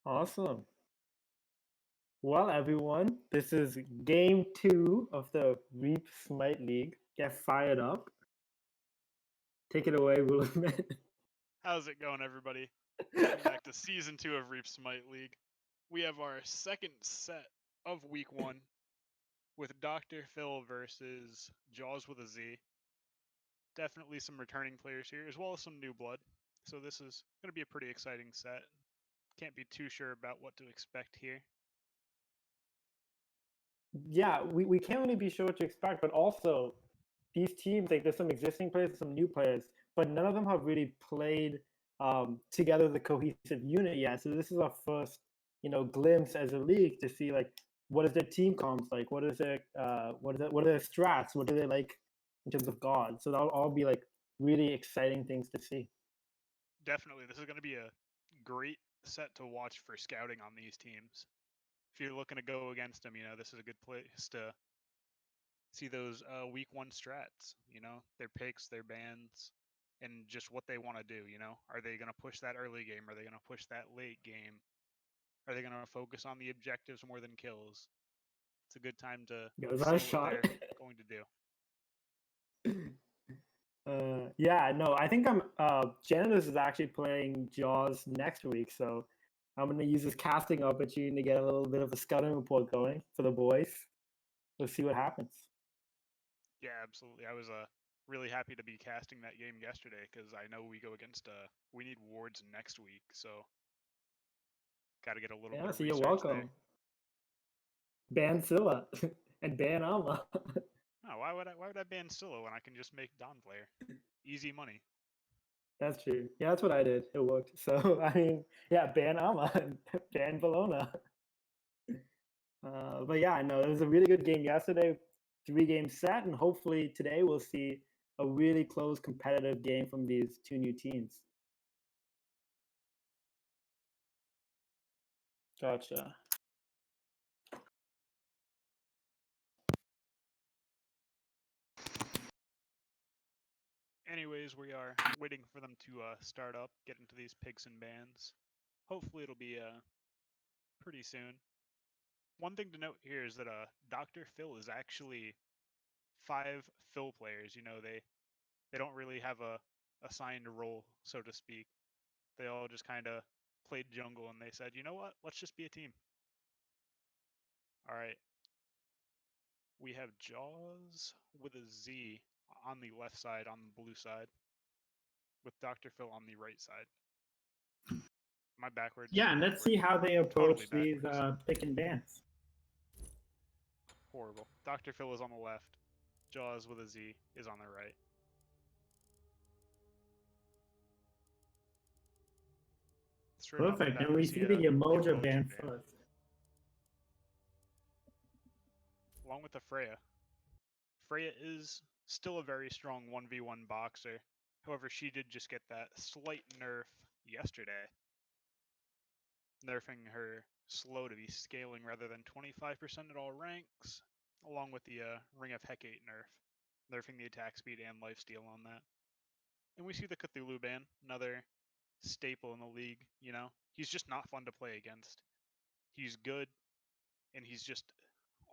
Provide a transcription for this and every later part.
Awesome. Well, everyone, this is game two of the Reap Smite League. Get fired up. Take it away, William. How's it going, everybody? Welcome back to Season 2 of Reap Smite League. We have our second set of Week 1 with Dr. Phil versus Jaws with a Z. Definitely some returning players here, as well as some new blood. So this is going to be a pretty exciting set. Can't be too sure about what to expect here. Yeah, we can't really be sure what to expect, but also these teams, like there's some existing players, some new players, but none of them have really played together as a cohesive unit yet. So this is our first, glimpse as a league to see like what is their team comps like, what is their what are their strats, what do they like in terms of God. So that'll all be like really exciting things to see. Definitely, this is going to be a great set to watch for scouting on these teams. If you're looking to go against them, this is a good place to see those Week 1 strats, their picks, their bans, and just what they want to do. Are they going to push that early game? Are they going to push that late game? Are they going to focus on the objectives more than kills? It's a good time to Goes that a see what shot? they're going to do. Yeah, no, I think Janice is actually playing Jaws next week, so I'm gonna use this casting opportunity to get a little bit of a scouting report going for the boys. We'll see what happens. Yeah, absolutely. I was really happy to be casting that game yesterday because I know we go against we need wards next week, so got to get a little bit Yeah, of so you're research there. welcome. Ban Scylla and ban Alma. No, why would I ban Scylla when I can just make Dawn player? Easy money. That's true. Yeah, that's what I did. It worked. So I mean, yeah, ban Alma, ban Bologna. But yeah, no, it was a really good game yesterday. 3 game set, and hopefully today we'll see a really close competitive game from these two new teams. Gotcha. Anyways, we are waiting for them to start up, get into these picks and bans. Hopefully it'll be pretty soon. One thing to note here is that Dr. Phil is actually 5 Phil players. They don't really have a assigned role, so to speak. They all just kind of played jungle and they said, you know what? Let's just be a team. All right. We have Jaws with a Z on the left side, on the blue side, with Dr. Phil on the right side. Am I backwards? Yeah, and let's see how they Totally approach these backwards. pick and bans. Horrible. Dr. Phil is on the left. Jaws with a Z is on the right. Straight off the Perfect. bat, And we we see see the a Emoja emoji ban ban, first. along with the Freya. Freya is still a very strong 1v1 boxer. However, she did just get that slight nerf yesterday, nerfing her slow to be scaling rather than 25% at all ranks, along with the Ring of Hecate nerf, nerfing the attack speed and lifesteal on that. And we see the Cthulhu ban, another staple in the league. He's just not fun to play against. He's good, and he's just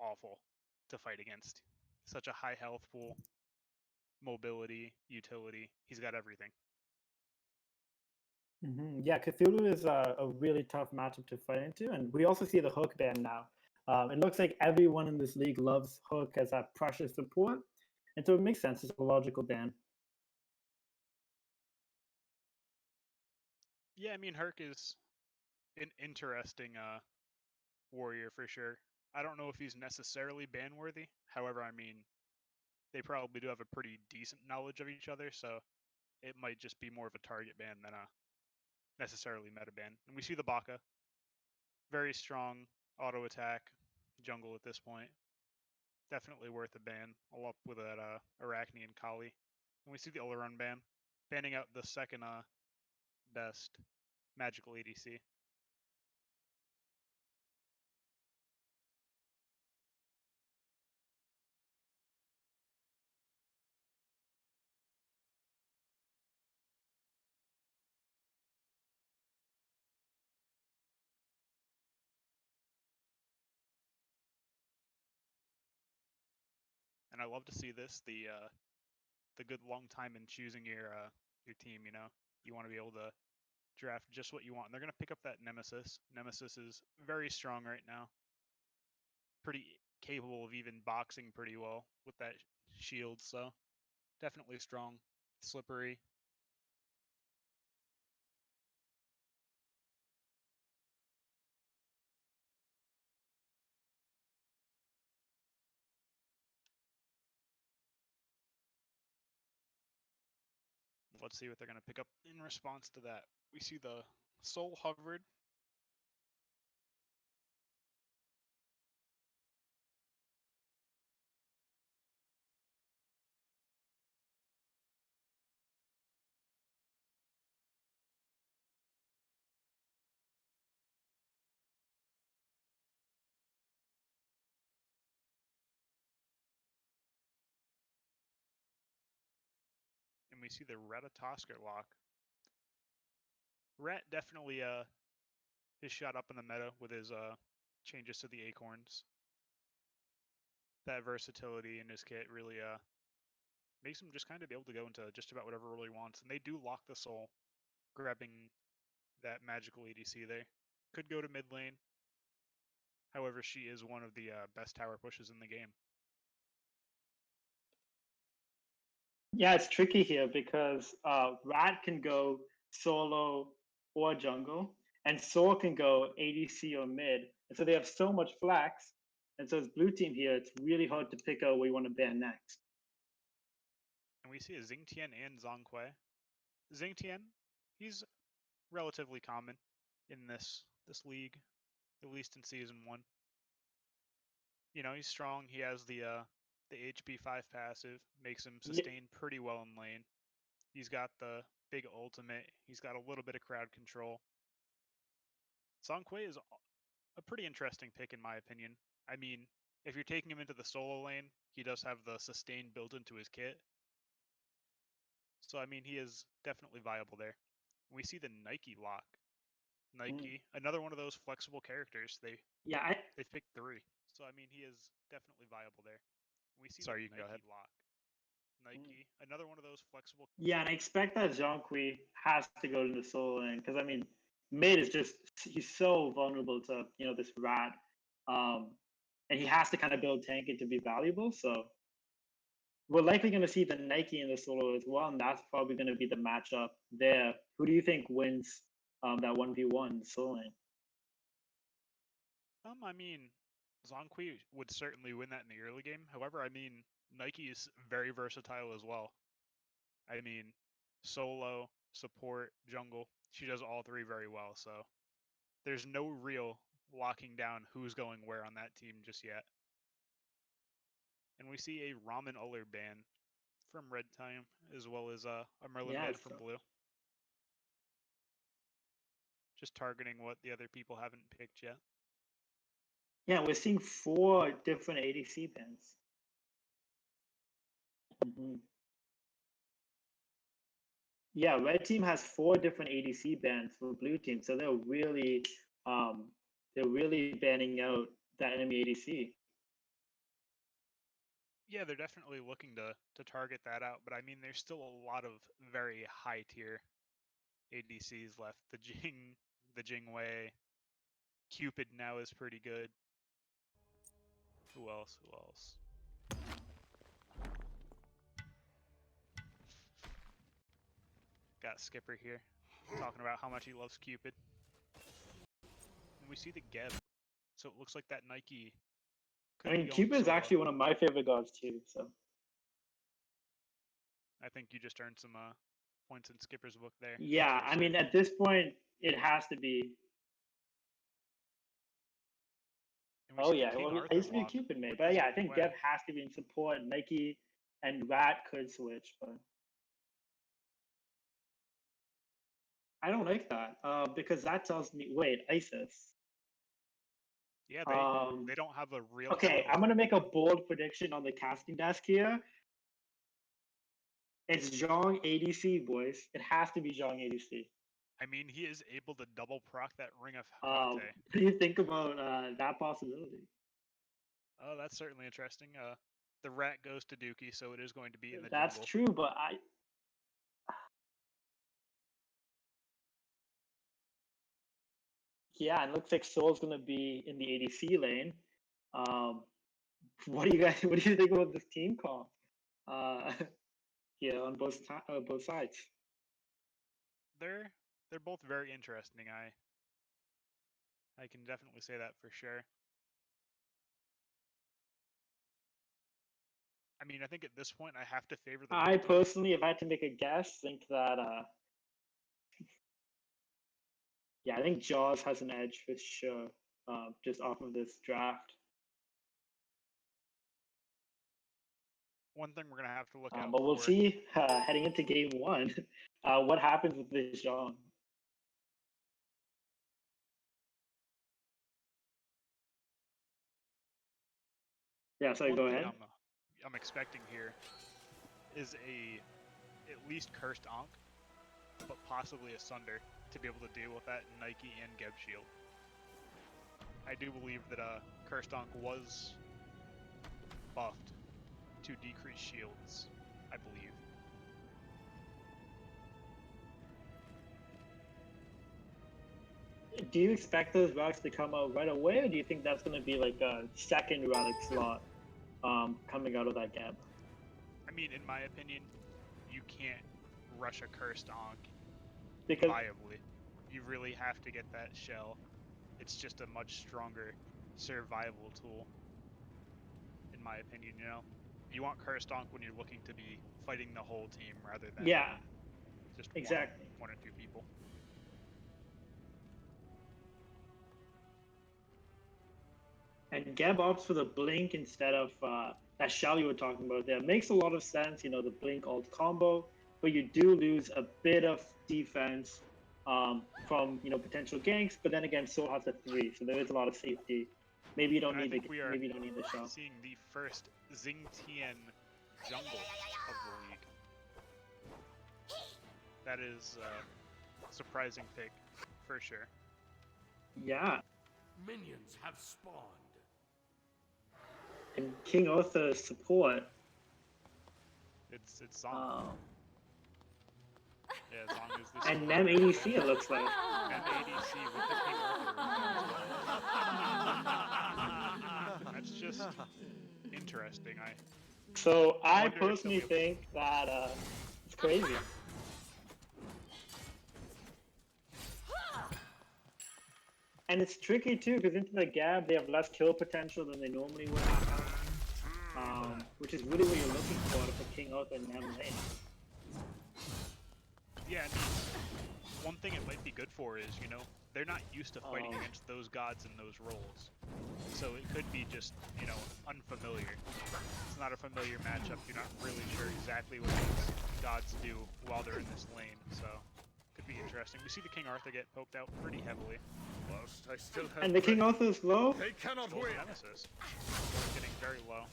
awful to fight against. Such a high health pool, mobility, utility. He's got everything. Yeah, Cthulhu is a really tough matchup to fight into, and we also see the Hook ban now. It looks like everyone in this league loves Hook as a precious support, and so it makes sense. It's a logical ban. Yeah, I mean, Herc is an interesting warrior for sure. I don't know if he's necessarily ban worthy. However, I mean, they probably do have a pretty decent knowledge of each other, so it might just be more of a target ban than a necessarily meta ban. And we see the Baka, very strong auto attack jungle at this point. Definitely worth a ban, all up with that Arachne and Kali. And we see the Oleron ban, banning out the second best magical ADC. and I love to see this. The good long time in choosing your team. You know, you want to be able to draft just what you want. And they're gonna pick up that Nemesis. Nemesis is very strong right now. Pretty capable of even boxing pretty well with that shield. So definitely strong, slippery. Let's see what they're going to pick up in response to that. We see the Soul Hovered. And we see the Ratatosker lock. Rat definitely has shot up in the meta with his changes to the acorns. That versatility in his kit really makes him just kind of be able to go into just about whatever role he wants. And they do lock the soul, grabbing that magical ADC there. Could go to mid lane. However, she is one of the best tower pushes in the game. Yeah, it's tricky here because Rat can go solo or jungle, and Soul can go ADC or mid. And so they have so much flex. And so as blue team here, it's really hard to pick out where you want to ban next. And we see a Xingtian and Zhonghui. Xingtian, he's relatively common in this league, at least in season 1. You know, he's strong. He has the HP 5 passive, makes him sustain pretty well in lane. He's got the big ultimate. He's got a little bit of crowd control. Zhonghui is a pretty interesting pick in my opinion. I mean, if you're taking him into the solo lane, he does have the sustain built into his kit. So I mean, he is definitely viable there. We see the Nike lock. Nike, another one of those flexible characters. They've picked 3. So I mean, he is definitely viable there. We see the Nike lock. Nike, another one of those flexible. Yeah, and I expect that Zhonghui has to go to the solo lane because I mean, mid is just he's so vulnerable to this Rat, and he has to kind of build tank it to be valuable. So we're likely going to see the Nike in the solo as well, and that's probably going to be the matchup there. Who do you think wins that 1v1 solo lane? I mean, Zhonghui would certainly win that in the early game. However, I mean, Nike is very versatile as well. I mean, solo, support, jungle, she does all 3 very well. So there's no real locking down who's going where on that team just yet. And we see a Ramen Uller ban from Red Time, as well as a Merlin ban from Blue. Just targeting what the other people haven't picked yet. Yeah, we're seeing 4 different ADC bans. Yeah, red team has 4 different ADC bans for blue team, so they're really banning out that enemy ADC. Yeah, they're definitely looking to target that out, but I mean, there's still a lot of very high tier ADCs left. The Jingwei, Cupid now is pretty good. Who else? Got Skipper here talking about how much he loves Cupid. And we see the Geb. So it looks like that Nike. I mean, Cupid is actually one of my favorite gods too. So I think you just earned some points in Skipper's book there. Yeah, I mean, at this point, it has to be. Oh yeah, well, I used to be a Cupid mate, but yeah, I think Geb has to be in support. Nike and Rat could switch, but I don't like that because that tells me, wait, ISIS. Yeah, they don't have a real. Okay, I'm gonna make a bold prediction on the casting desk here. It's Zhong ADC, boys. It has to be Zhong ADC. I mean, he is able to double proc that Ring of What do you think about that possibility? Oh, that's certainly interesting. The rat goes to Dookie, so it is going to be in the That's jungle. true, but yeah, and it looks like Soul's gonna be in the ADC lane. What do you guys? What do you think about this team call? Uh, yeah, on both sides. They're both very interesting. I can definitely say that for sure. I mean, I think at this point I have to favor the I red team. personally, if I had to make a guess, think that yeah, I think Jaws has an edge for sure. Just off of this draft. One thing we're gonna have to look out But we'll for. see heading into game one what happens with this John. Yeah, sorry, One go thing ahead. I'm expecting here is at least cursed Ankh, but possibly a Sunder to be able to deal with that Nike and Geb shield. I do believe that cursed Ankh was buffed to decrease shields, I believe. Do you expect those relics to come out right away, or do you think that's going to be like a second relic slot coming out of that gap? I mean, in my opinion, you can't rush a cursed Ankh Because viably. You really have to get that shell. It's just a much stronger survival tool, in my opinion. You know, you want cursed Ankh when you're looking to be fighting the whole team rather than yeah, just exactly. one or two people. And Geb opts for the blink instead of that shell you were talking about there. Makes a lot of sense, you know, the blink alt combo, but you do lose a bit of defense from, you know, potential ganks. But then again, Soul has a 3, so there is a lot of safety. Maybe you don't need maybe you don't need the shell. Seeing the first Xingtian jungle of the league. That is a surprising pick, for sure. Yeah. Minions have spawned. And King Arthur's support. It's Zong. Yeah, Zong is the And Nem ADC, it looks like. Nem ADC with the King Arthur. That's just interesting. So I personally think that it's crazy. And it's tricky too, because into the gap they have less kill potential than they normally would have, which is really what you're looking for to put King Arthur in Nem lane. Yeah, I mean, one thing it might be good for is, you know, they're not used to fighting against those gods in those roles. So it could be just, you know, unfamiliar. It's not a familiar matchup. You're not really sure exactly what these gods do while they're in this lane. So could be interesting. We see the King Arthur get poked out pretty heavily. Whilst I still have And the King Arthur's low. They cannot Soul's win. Nemesis getting very low.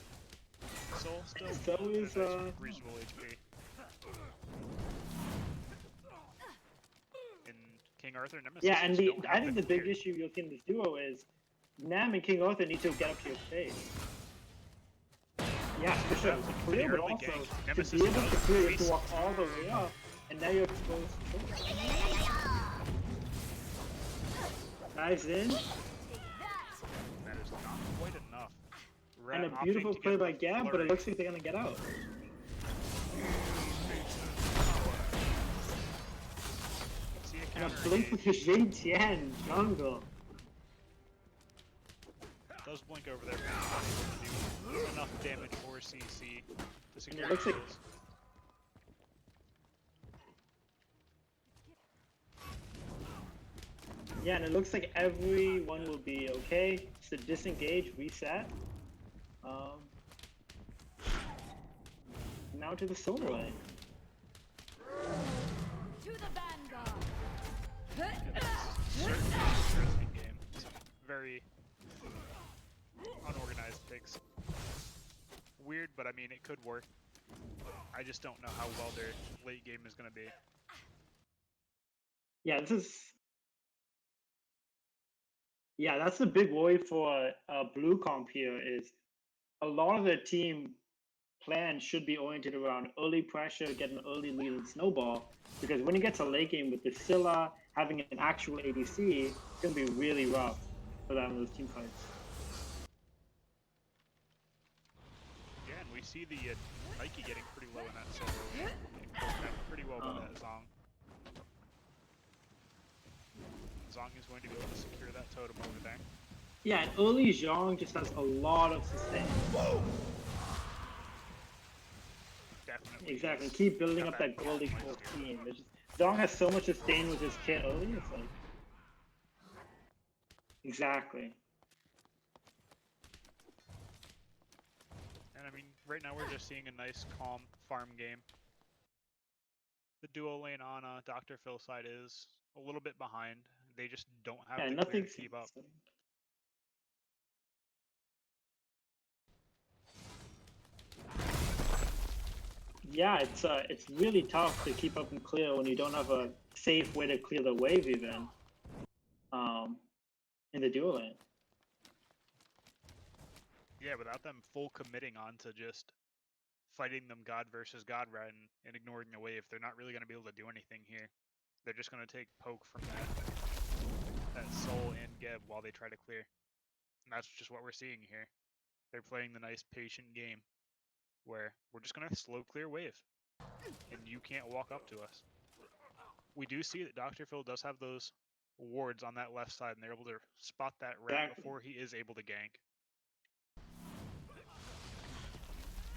Soul still So is reasonable HP. And King Arthur Nemesis. Yeah, and I think the big issue you'll see in this duo is Nem and King Arthur need to get up to your face. Yeah, for sure. It's a clear, but also to be able to clear, you have to walk all the way up, and now you're exposed to choice. Dives in. That is not quite enough. And a beautiful play by Gab, but it looks like they're gonna get out. And a blink with the Xingtian jungle. Does blink over there, do enough damage for CC to secure looks like kills. yeah, and it looks like everyone will be okay. So disengage, reset. Now to the solar lane. To the vanguard. Certainly an interesting game. Some very unorganized picks. Weird, but I mean, it could work. I just don't know how well their late game is going to be. Yeah, that's the big worry for blue comp here is a lot of their team plan should be oriented around early pressure, get an early lead and snowball. Because when you get to late game with the Scylla, having an actual ADC, it's going to be really rough for them in those team fights. Yeah, and we see the Nike getting pretty low in that solo. Getting closed out pretty well by that Zong. Zong is going to be able to secure that totem over there. Yeah, and early Zhong just has a lot of sustain. Definitely. Exactly. is. Keep building Got up that that goldie optimized 14. There's just, Zhong has so much sustain with his kit early, it's like. Exactly. And I mean, right now we're just seeing a nice, calm farm game. The duo lane on Dr. Phil's side is a little bit behind. They just don't have Yeah, the clear nothing. to keep up. Yeah, it's really tough to keep up and clear when you don't have a safe way to clear the wave even. In the duo lane. Yeah, without them full committing on to just fighting them God versus God and ignoring the wave, they're not really going to be able to do anything here. They're just going to take poke from that Soul and Geb while they try to clear. And that's just what we're seeing here. They're playing the nice patient game where we're just going to slow clear wave. And you can't walk up to us. We do see that Dr. Phil does have those wards on that left side, and they're able to spot that rat Exactly. before he is able to gank.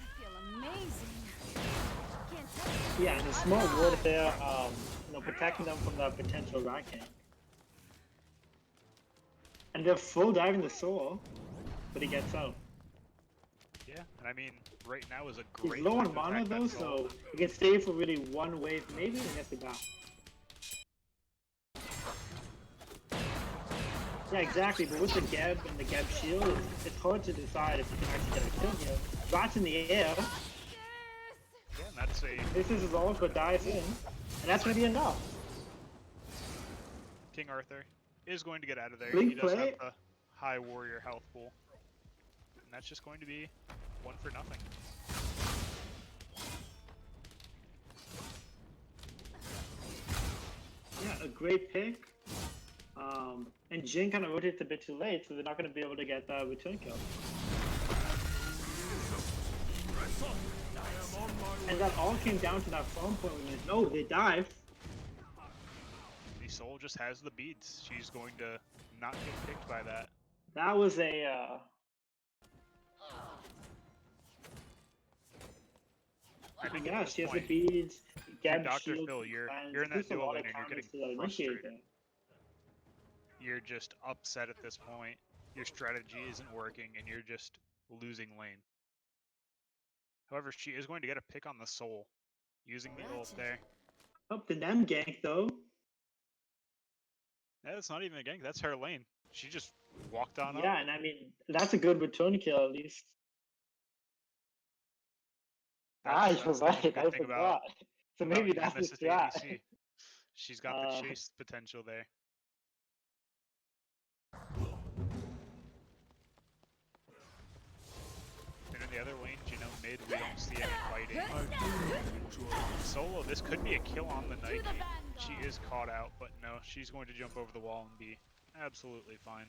I feel amazing. Can't tell you. Yeah, and a small ward there, protecting them from that potential rat gank. And they're full diving the soul, but he gets out. Yeah, and I mean, right now is a great He's low time on to attack mana that though, soul. so he can stay for really one wave, maybe, and gets the back. Yeah, exactly, but with the Geb and the Geb shield, it's hard to decide if you can actually get a kill here. Rat's in the air. Yeah, and that's a This is his ult, but dives in. And that's going to be enough. King Arthur is going to get out of there. Blink He does play. have the high warrior health pool. And that's just going to be 1 for nothing. Yeah, a great pick. And Jin kind of rotates a bit too late, so they're not going to be able to get that return kill. And that all came down to that farm point when no, they dive. The soul just has the beads. She's going to not get picked by that. That was a I think yeah, at this she has the point, beads. Gab Dr. shield, Phil, you're and in that there's a duo lot lane of and you're counters getting to that initiate frustrated. there. You're just upset at this point. Your strategy isn't working and you're just losing lane. However, she is going to get a pick on the soul using the ult there. Up the Nem gank though. That's not even a gank, that's her lane. She just walked on Yeah, up. and I mean that's a good return kill at least. That's You're the right. good I thing about forgot. So maybe using that's the this as strat. ADC. She's got the chase potential there. And in the other lanes, mid, we don't see any fighting. Solo, this could be a kill on the Nike. She is caught out, but no, she's going to jump over the wall and be absolutely fine.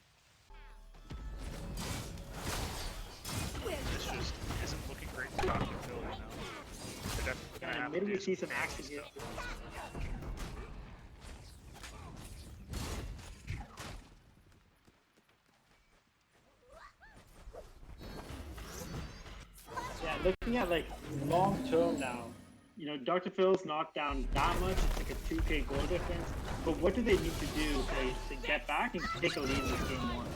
This just isn't looking great for Dr. Phil, They're definitely going to have to Maybe do we see some some action fancy here. stuff. Yeah, looking at like long term now, Dr. Phil's not down that much. It's like a 2K goal difference. But what do they need to do to get back and take a lead in this game one?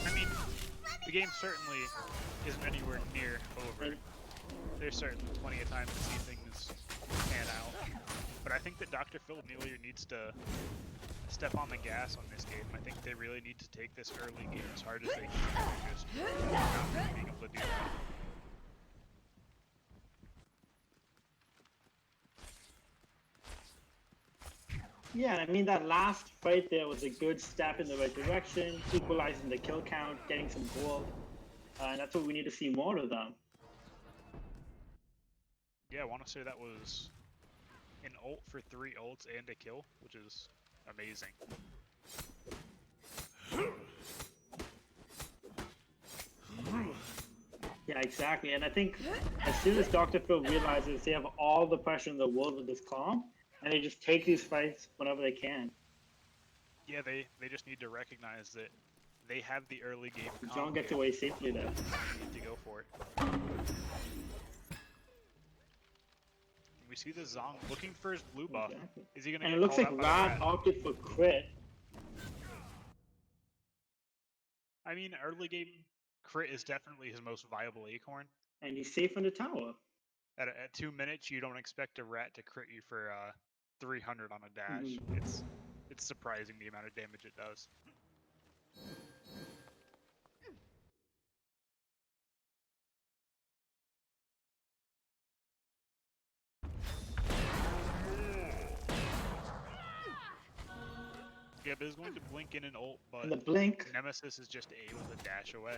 I mean, the game certainly isn't anywhere near over. There's certainly plenty of time to see things pan out. But I think that Dr. Phil Nealier needs to step on the gas on this game. I think they really need to take this early game as hard as they can. Just not being able to do that. Yeah, I mean that last fight there was a good step in the right direction, equalizing the kill count, getting some gold, and that's what we need to see more of them. Yeah, I want to say that was an ult for 3 ults and a kill, which is amazing. Yeah, exactly. And I think as soon as Dr. Phil realizes they have all the pressure in the world with this calm, and they just take these fights whenever they can. Yeah, they just need to recognize that they have the early game John comp gets here. away safely there. They need to go for it. We see the Zong looking for his blue buff. Exactly. Is he gonna And get it looks called like out by the Rad rat? opted for crit. I mean, early game crit is definitely his most viable acorn. And he's safe in the tower. At 2 minutes, you don't expect a rat to crit you for 300 on a dash. It's surprising the amount of damage it does. Geb is going to blink in an ult, but And the blink. Nemesis is just able to dash away.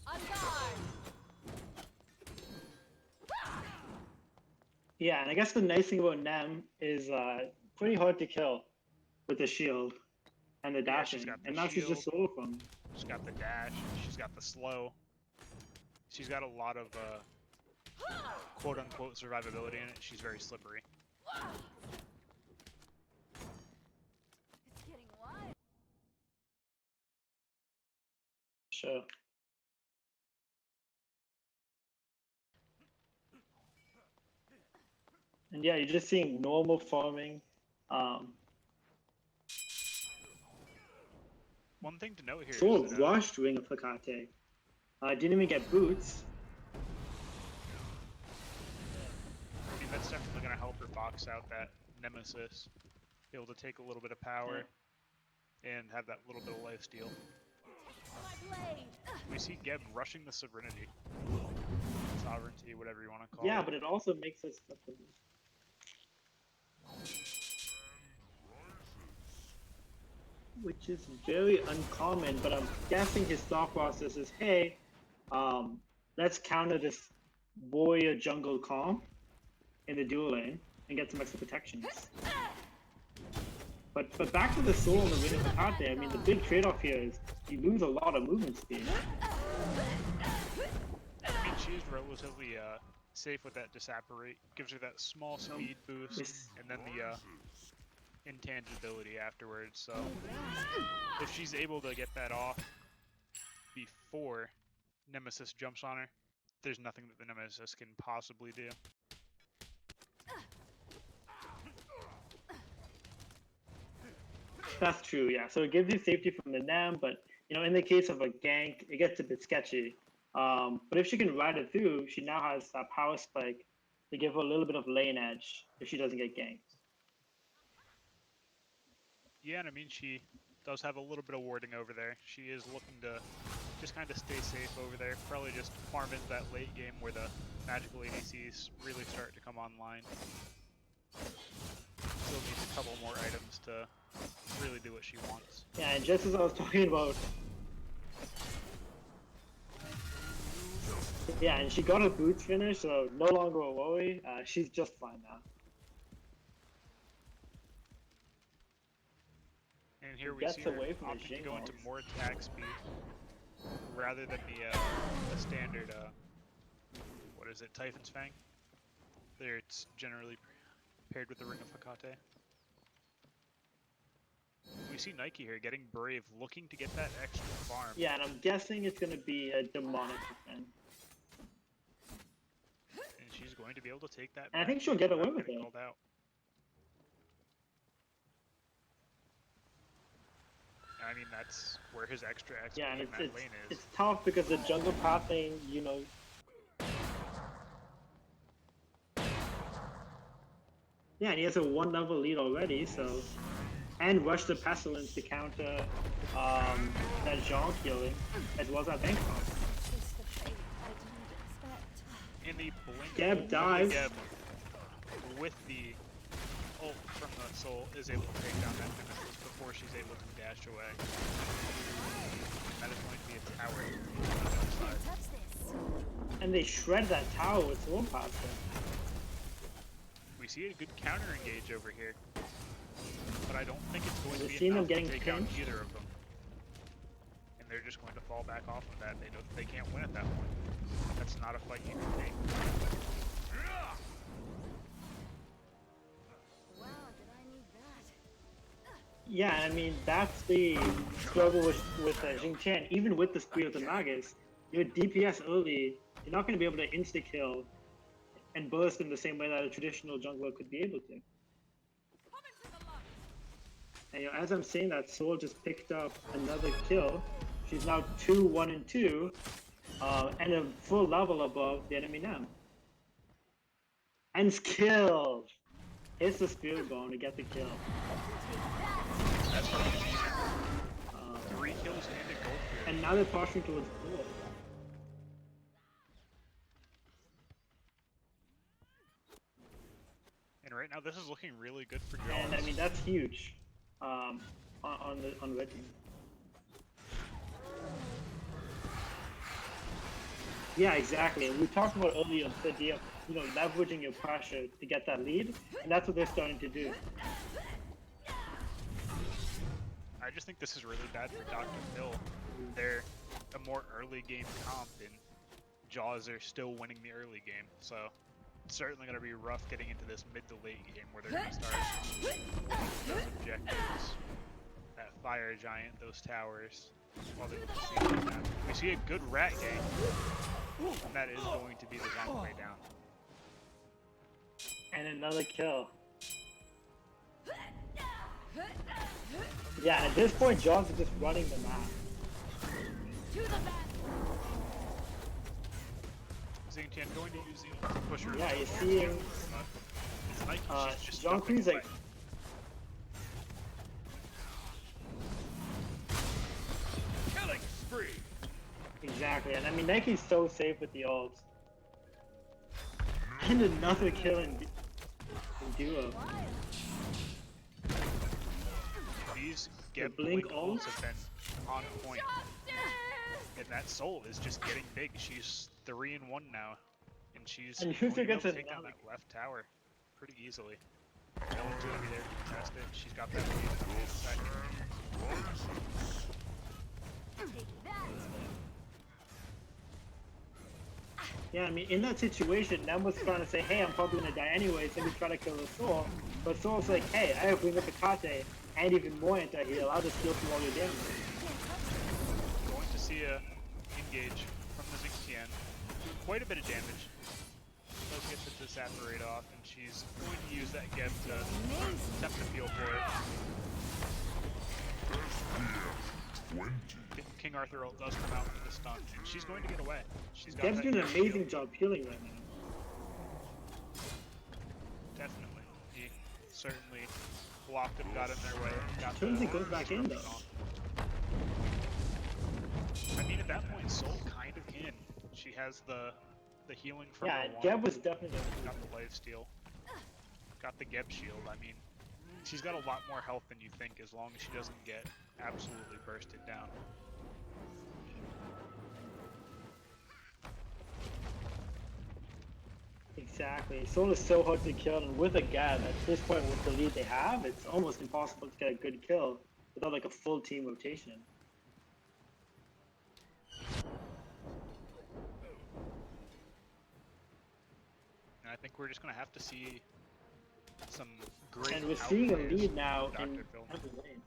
On guard. Yeah, and I guess the nice thing about Nem is pretty hard to kill with the shield and the Yeah, she's dashing. got the And now she's just shield. solo from. She's got the dash, she's got the slow. She's got a lot of quote-unquote survivability in it. She's very slippery. It's getting wild. Sure. And yeah, you're just seeing normal farming. One thing to note here Sure is that, rushed Ring of Hecate. Didn't even get boots. I mean, that's definitely going to help her box out that Nemesis. Be able to take a little bit of power and have that little bit of lifesteal. My blade. We see Geb rushing the Sovereignty. Sovereignty, whatever you want to call Yeah, it. but it also makes us. Which is very uncommon, but I'm guessing his thought process is, hey, let's counter this warrior jungle comp in the dual lane and get some extra protections. But back to the soul and the Ring of Hecate, I mean, the big trade-off here is you lose a lot of movement speed. I mean, she's relatively safe with that Disapparate. Gives her that small speed boost, and then the intangibility afterwards. So if she's able to get that off before Nemesis jumps on her, there's nothing that the Nemesis can possibly do. That's true, yeah. So it gives you safety from the NAM, but you know, in the case of a gank, it gets a bit sketchy. But if she can ride it through, she now has that power spike to give her a little bit of lane edge if she doesn't get ganked. Yeah, and I mean, she does have a little bit of warding over there. She is looking to just kind of stay safe over there. Probably just farm into that late game where the magical ADCs really start to come online. Still needs a couple more items to really do what she wants. Yeah, and just as I was talking about, yeah, and she got her boots finished, so no longer a worry. She's just fine now. And here we Gets see her away from the opting to go into Jingles. more attack speed rather than the standard what is it, Typhon's Fang? There, it's generally paired with the Ring of Hecate. We see Nike here getting brave, looking to get that extra farm. Yeah, and I'm guessing it's gonna be a demonic defense. And she's going to be able to take that. And I think back she'll get away without with getting it. called out. I mean, that's where his extra XP Yeah, and in that lane is. it's tough because the jungle pathing, you know. Yeah, and he has a 1-level lead already, so. And rush the pestilence to counter that Jean killing, as well as that bank comp. It's the fate I didn't expect. In the blink, Geb only dives. Geb with the ult from the soul is able to take down that Nemesis before she's able to dash away. That is going to be a tower on the other side. Touch this. And they shred that tower with Sword Pasta. We see a good counter engage over here, but I don't think it's going to We've be seen them enough to getting take out pinched. either of them. And they're just going to fall back off of that. They can't win at that point. That's not a fight you can take. Wow, did I need that? Yeah, I mean, that's the struggle with Jing Chen. Even with the speed of the Magus, your DPS early, you're not going to be able to insta-kill and burst in the same way that a traditional jungler could be able to. And you know, as I'm saying that, Soul just picked up another kill. She's now 2, 1, and 2, and a full level above the enemy now. And killed! Hits the Spirit Bone to get the kill. That's what I'm saying. 3 kills and a gold tier. And now they're pushing towards 4. And right now, this is looking really good for Jaws. And I mean, that's huge on red team. Yeah, exactly. We talked about earlier the idea of, you know, leveraging your pressure to get that lead, and that's what they're starting to do. I just think this is really bad for Dr. Phil. They're a more early game comp, and Jaws are still winning the early game, so it's certainly going to be rough getting into this mid to late game where they're going to start winning those objectives. That fire giant, those towers, while they see that. We see a good rat gang, and that is going to be the Zonk way down. And another kill. Yeah, at this point, Jaws is just running the map. Xingtian going to use the pusher. Yeah, you're seeing It's Nike, she's just John dumping Kree's away. like, Killing spree. exactly, and I mean, Nike's so safe with the ults. And another kill in duo. These The get blink blink ult? ults have been on point. And that Soul is just getting big. She's 3-1 now. And she's And going User to be able gets to take down another. that left tower pretty easily. No one's going to be there to contest it. She's got that lead in a second. Yeah, I mean, in that situation, Nem was trying to say, hey, I'm probably gonna die anyway, so we try to kill the Soul. But Soul's like, hey, I have Bring Up the Kate and even more anti-heal. I'll just steal through all your damage. Going to see a engage from the Xingtian. Doing quite a bit of damage. Does get the Disapparate off, and she's going to use that Geb to attempt to feel for it. King Arthur ult does come out with the stun, and she's going to get away. She's got Geb's that doing an Geb amazing shield. job healing right now. Definitely. He certainly blocked him, got in their way. Got Turns the it goes back in, though. disruption on. I mean, at that point, Soul kind of can. She has the healing from Yeah, her wand. Geb was definitely Got the lifesteal. Got the Geb shield. I mean, she's got a lot more health than you think as long as she doesn't get absolutely bursted down. exactly. Soul is so hard to kill, and with a Geb, at this point with the lead they have, it's almost impossible to get a good kill without like a full team rotation. And I think we're just going to have to see some great And we're seeing a outplays lead now from in Dr. Phil. every lane.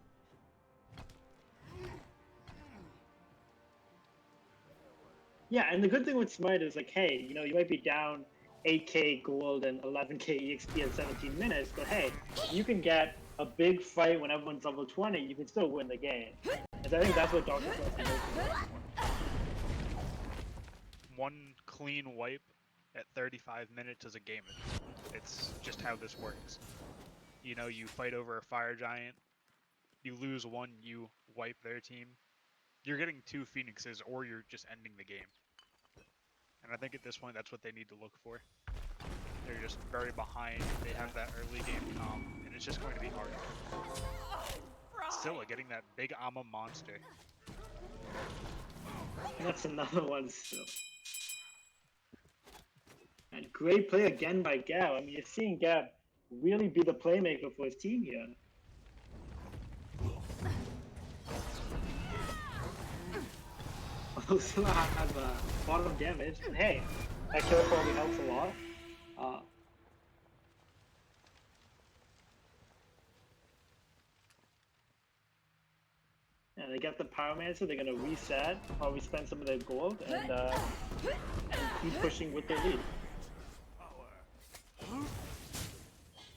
Yeah, and the good thing with Smite is like, hey, you know, you might be down 8k gold and 11k EXP in 17 minutes, but hey, if you can get a big fight when everyone's level 20, you can still win the game. And so I think that's what Dr. Phil is making. One clean wipe at 35 minutes is a game. It's just how this works. You know, you fight over a fire giant, you lose one, you wipe their team. You're getting 2 Phoenixes, or you're just ending the game. And I think at this point, that's what they need to look for. They're just very behind. They have that early game comp, and it's just going to be hard. Scylla getting that big Amma monster. That's another one still. And great play again by Gab. I mean, you're seeing Gab really be the playmaker for his team here. Also has bottom damage, but hey, that kill probably helps a lot. And they get the Pyromancer, they're gonna reset, probably spend some of their gold, and keep pushing with their lead.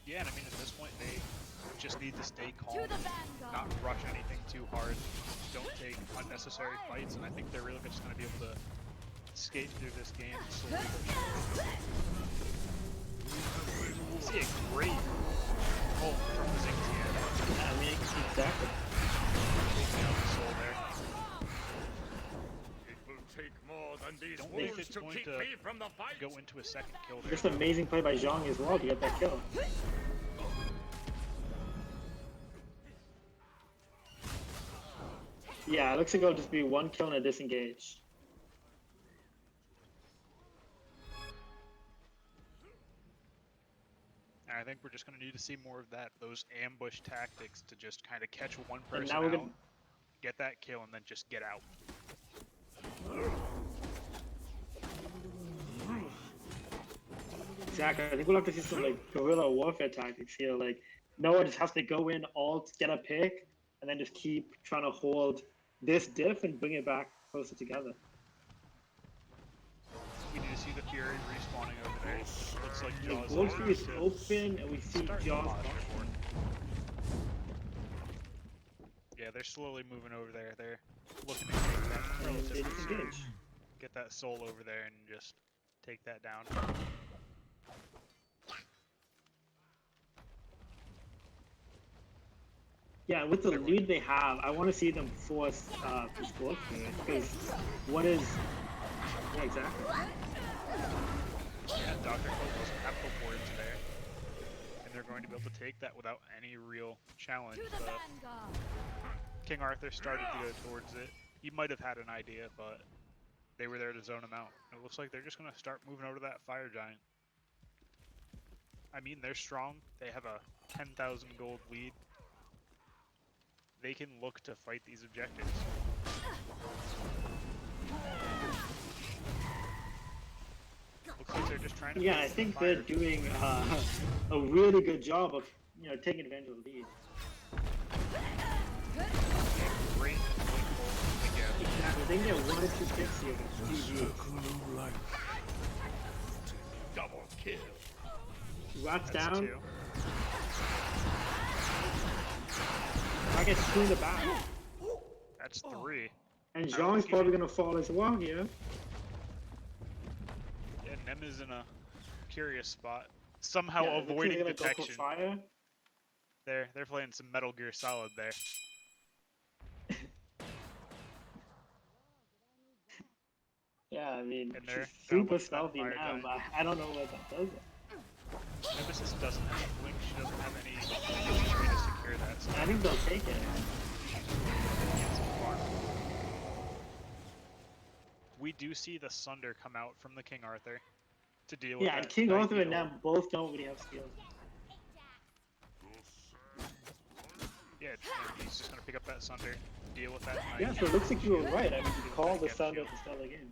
Yeah, and I mean at this point they just need to stay calm, not rush anything too hard, don't take unnecessary fights, and I think they're really just going to be able to skate through this game slowly but surely. See a great ult from the Zing Tian. Yeah, I mean, exactly. Taking out the soul there. It will take more than these Don't think wolves it's to going keep to me from the fight. go into a second kill there. Just amazing play by Zhang as well to get that kill. Yeah, it looks like it'll just be one kill and a disengage. And I think we're just going to need to see more of that, those ambush tactics to just kind of catch one person now we're out, gonna... get that kill, and then just get out. Exactly. I think we'll have to see some like guerrilla warfare tactics here. Like Noah just has to go in, ult, get a pick, and then just keep trying to hold this diff and bring it back closer together. We need to see the Fury respawning over there. Looks like Jaws Gold going is to open, and we see start the Jaws. posture for it. Yeah, they're slowly moving over there. They're looking to take that And they relatively soon. disengage. Get that soul over there and just take that down. Yeah, with the lead they have, I want to see them force the score here, because what is... Yeah, exactly. Yeah, Dr. Cole doesn't have the wards there. And they're going to be able to take that without any real challenge. But King Arthur started to go towards it. He might have had an idea, but they were there to zone him out. It looks like they're just going to start moving over to that Fire Giant. I mean, they're strong. They have a 10,000 gold lead. They can look to fight these objectives. Looks like they're just trying to... Yeah, I think they're doing a really good job of, taking advantage of the lead. Great again. Exactly. They can get 1 or 2 picks here. GG. Double kill. Rats That's down. 2. I get 2 in the back. That's 3. And I don't Zhang's think probably going to fall as well here. Yeah, Nem is in a curious spot. Somehow Yeah, the avoiding kid's gonna go for detection. fire. They're playing some Metal Gear Solid there. Yeah, I mean, And they're she's gonna super look for that stealthy Fire now, Giant. but I don't know what that does. Nemesis doesn't have a blink, she doesn't have any way to secure that. So I think they'll take it. get some farm. We do see the Sunder come out from the King Arthur to deal with Yeah, that. and King that Arthur and heal. them both don't really have skills. Yeah, and he's just gonna pick up that Sunder, deal with that. Yeah, knight. so it looks like you were right. I mean, you called the Get Thunder at shield. the start of the game.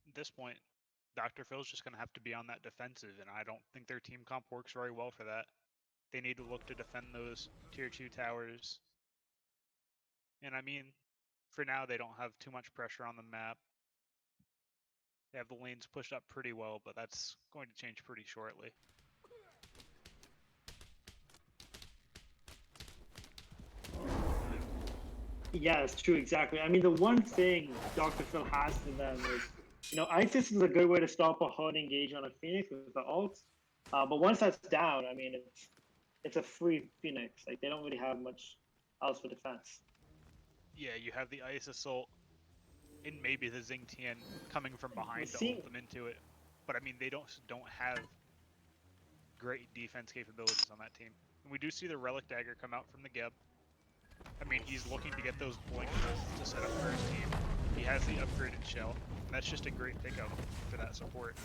At this point, Dr. Phil's just going to have to be on that defensive, and I don't think their team comp works very well for that. They need to look to defend those tier 2 towers. And I mean, for now, they don't have too much pressure on the map. They have the lanes pushed up pretty well, but that's going to change pretty shortly. Yeah, it's true, exactly. I mean, the one thing Dr. Phil has for them is, Isis is a good way to stop a hard engage on a Phoenix with the ult. But once that's down, I mean, it's a free Phoenix. Like, they don't really have much else for defense. Yeah, you have the Ice Assault and maybe the Zing Tian coming from behind to seeing- ult them into it. But I mean, they don't have great defense capabilities on that team. And we do see the Relic Dagger come out from the Geb. I mean, he's looking to get those blink bolts to set up for his team. He has the upgraded shell, and that's just a great pickup for that support.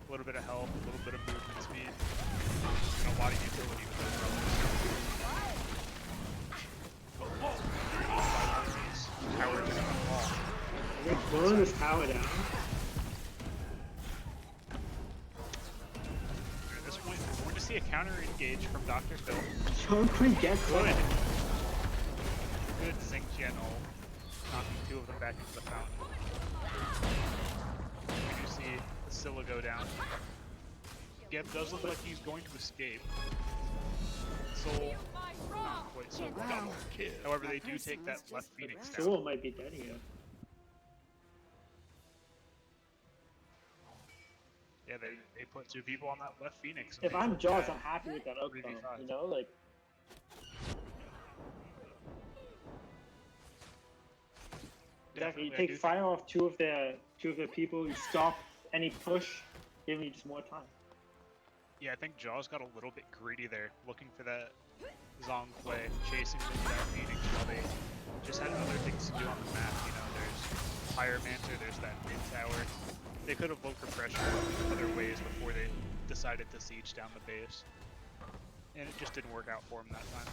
A little bit of health, a little bit of movement speed, and a lot of utility with those relics. Towers are gonna fall. They blow this tower down. At this point, we're going to see a counter engage from Dr. Phil. Chongqing gets Good. that. Good Zinc Gen ult, knocking two of them back into the fountain. We do see the Scylla go down. Geb does look like he's going to escape. Soul, not quite so well. Double kill. However, they do take that left Phoenix down. Soul might be dead here. Yeah, they put two people on that left Phoenix. and If they I'm took Jaws, that. I'm happy with that outcome. 3v5. You know, like exactly. You Definitely, I do take think- fire off two of their people. You stop any push, giving you just more time. Yeah, I think Jaws got a little bit greedy there, looking for that Zong play, chasing that Phoenix while they just had other things to do on the map. You know, there's Pyromancer, there's that mid tower. They could have looked for pressure other ways before they decided to siege down the base. And it just didn't work out for them that time.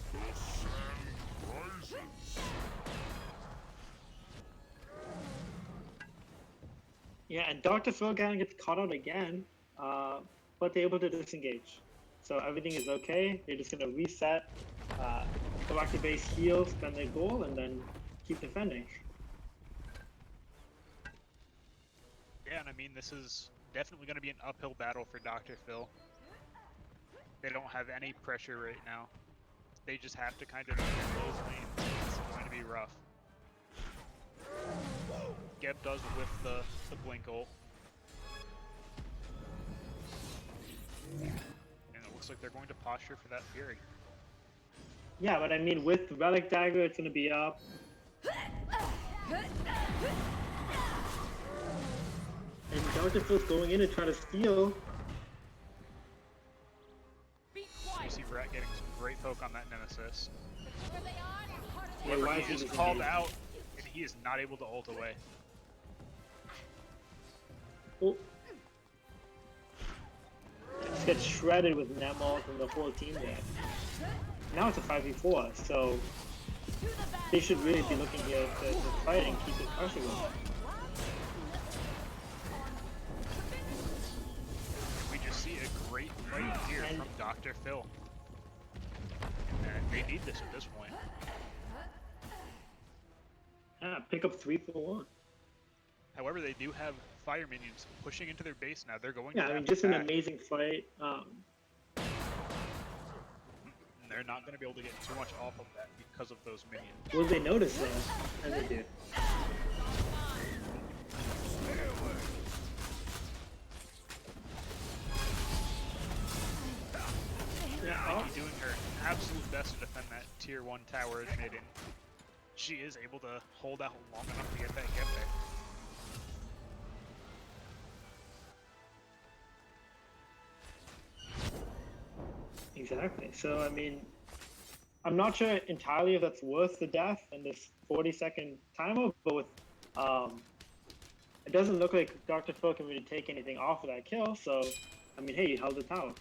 Yeah, and Dr. Phil kind of gets caught out again, but they're able to disengage. So everything is okay. They're just gonna reset, go back to base, heal, spend their goal, and then keep defending. Yeah, and I mean, this is definitely going to be an uphill battle for Dr. Phil. They don't have any pressure right now. They just have to kind of defend those lanes. It's going to be rough. Geb does whiff the blink ult. And it looks like they're going to posture for that Fury. Yeah, but I mean, with Relic Dagger, it's gonna be up. And Dr. Phil's going in to try to steal. You see Brett getting some great poke on that Nemesis. Yeah, why is He he is called disengaged? out, and he is not able to ult away. Oh. Just gets shredded with Nemalt and the whole team there. Now it's a 5v4, so they should really be looking here to fight and keep the pressure going. We just see a great fight here And- from Dr. Phil. And they need this at this point. Yeah, pick up 3 for 1. However, they do have fire minions pushing into their base now. They're going Yeah, to I mean, have just to an attack, amazing fight. and they're not going to be able to get too much off of that because of those minions. Will they notice though? And they did. Yeah, Nikki doing her absolute best to defend that tier 1 tower as mid, and she is able to hold out long enough to get that get there. exactly. So, I mean, I'm not sure entirely if that's worth the death and this 40-second timer, but with, it doesn't look like Dr. Phil can really take anything off of that kill, so, I mean, hey, you held the tower.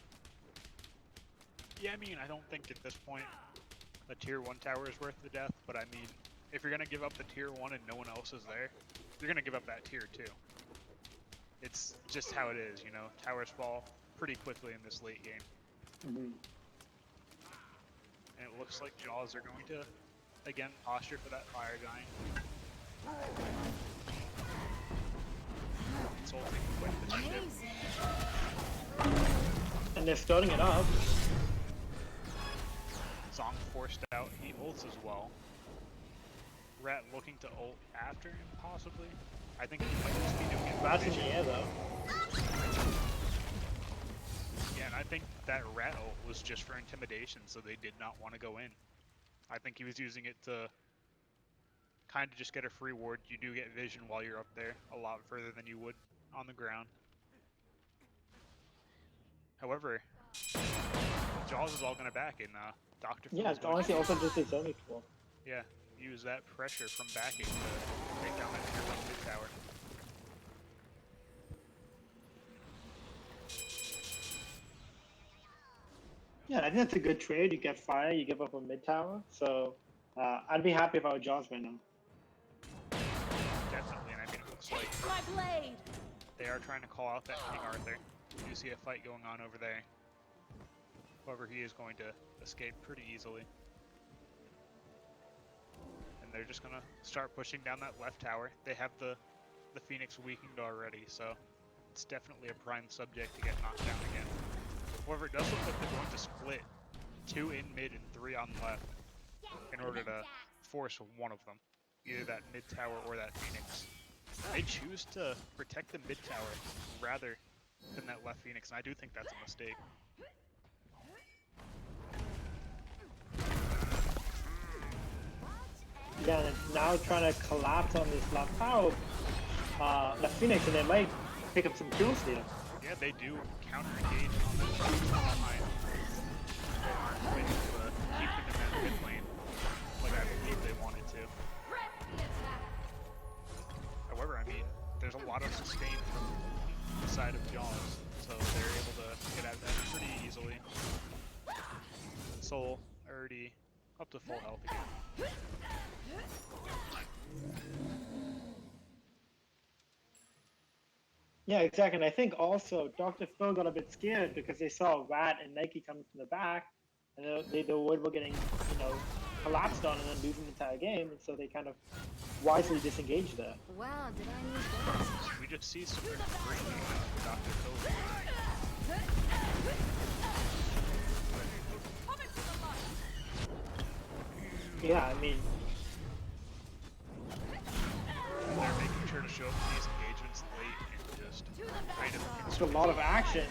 Yeah, I mean, I don't think at this point a tier 1 tower is worth the death, but I mean, if you're going to give up the tier 1 and no one else is there, you're going to give up that tier 2. It's just how it is, you know, towers fall pretty quickly in this late game. Mm-hmm. And it looks like Jaws are going to, again, posture for that fire giant. Soul taking quite the initiative. And they're starting it up. Zong forced out, he ults as well. Rat looking to ult after him, possibly. I think he might just be doing it for Rat's in vision. the air, though. Yeah, and I think that rat ult was just for intimidation, so they did not want to go in. I think he was using it to kind of just get a free ward. You do get vision while you're up there, a lot further than you would on the ground. However, Jaws is all gonna back, and Dr. Phil Yeah, is it's going honestly to, also just a zoning tool. yeah, use that pressure from backing to take down that tier 1 mid tower. Yeah, I think that's a good trade. You get fire, you give up a mid tower. So I'd be happy if I were Jaws right now. Definitely, and I mean, it looks like My blade! they are trying to call out that King Arthur. You see a fight going on over there. However, he is going to escape pretty easily. And they're just gonna start pushing down that left tower. They have the Phoenix weakened already, so it's definitely a prime subject to get knocked down again. However, it does look like they're going to split 2 in mid and 3 on left in order to force one of them, either that mid tower or that Phoenix. They choose to protect the mid tower rather than that left Phoenix, and I do think that's a mistake. Yeah, and it's now trying to collapse on this left tower, the Phoenix, and they might pick up some kills here. Yeah, they do counter-engage on that Phoenix behind. They aren't going to keep them in that mid lane like I believe they wanted to. However, I mean, there's a lot of sustain from the side of Jaws, so they're able to get out of that pretty easily. Soul already up to full health again. Yeah, exactly. And I think also Dr. Phil got a bit scared because they saw Rat and Nike coming from the back, and they were worried about getting, collapsed on and then losing the entire game, and so they kind of wisely disengaged there. Wow, did I need that? We just see some great movement for Dr. Phil. Yeah, I mean, They're making sure to show up these engagements late and just kind of it's a lot of action.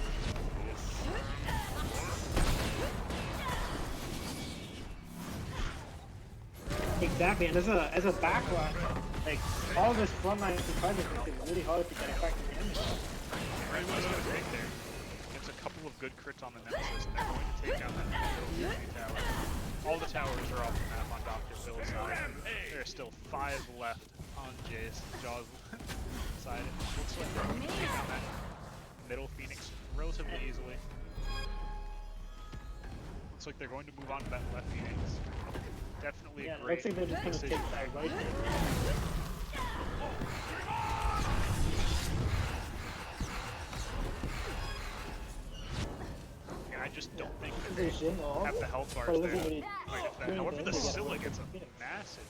Exactly, and as a backline, like all this frontline presence makes it really hard to get effective damage. Right, what's going to take there? Gets a couple of good crits on the Nemesis, and they're going to take down that middle tower. All the towers are off the map on Dr. Phil's side. There are still 5 left on Jaws' side. It looks like they're going to take down that middle Phoenix relatively easily. Looks like they're going to move on to that left Phoenix. Definitely Yeah, a it great looks like they're just going to decision. take that right there. And I just don't think that They they should all. have the health bars But it there doesn't to really fight off that. do However, anything. the They get Scylla away gets a from Phoenix. massive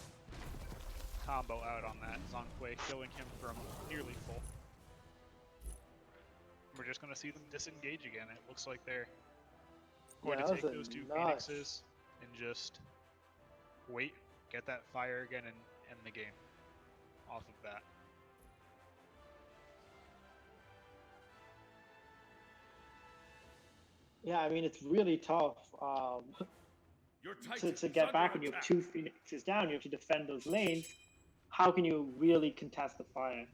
combo out on that Zonkwe, killing him from nearly full. We're just going to see them disengage again. It looks like they're going Yeah, to that take was a those 2 nice- Phoenixes and just wait, get that fire again, and end the game off of that. Yeah, I mean, it's really tough Your Titan to is get back under when you have attack. 2 Phoenixes down. You have to defend those lanes. How can you really contest the fire?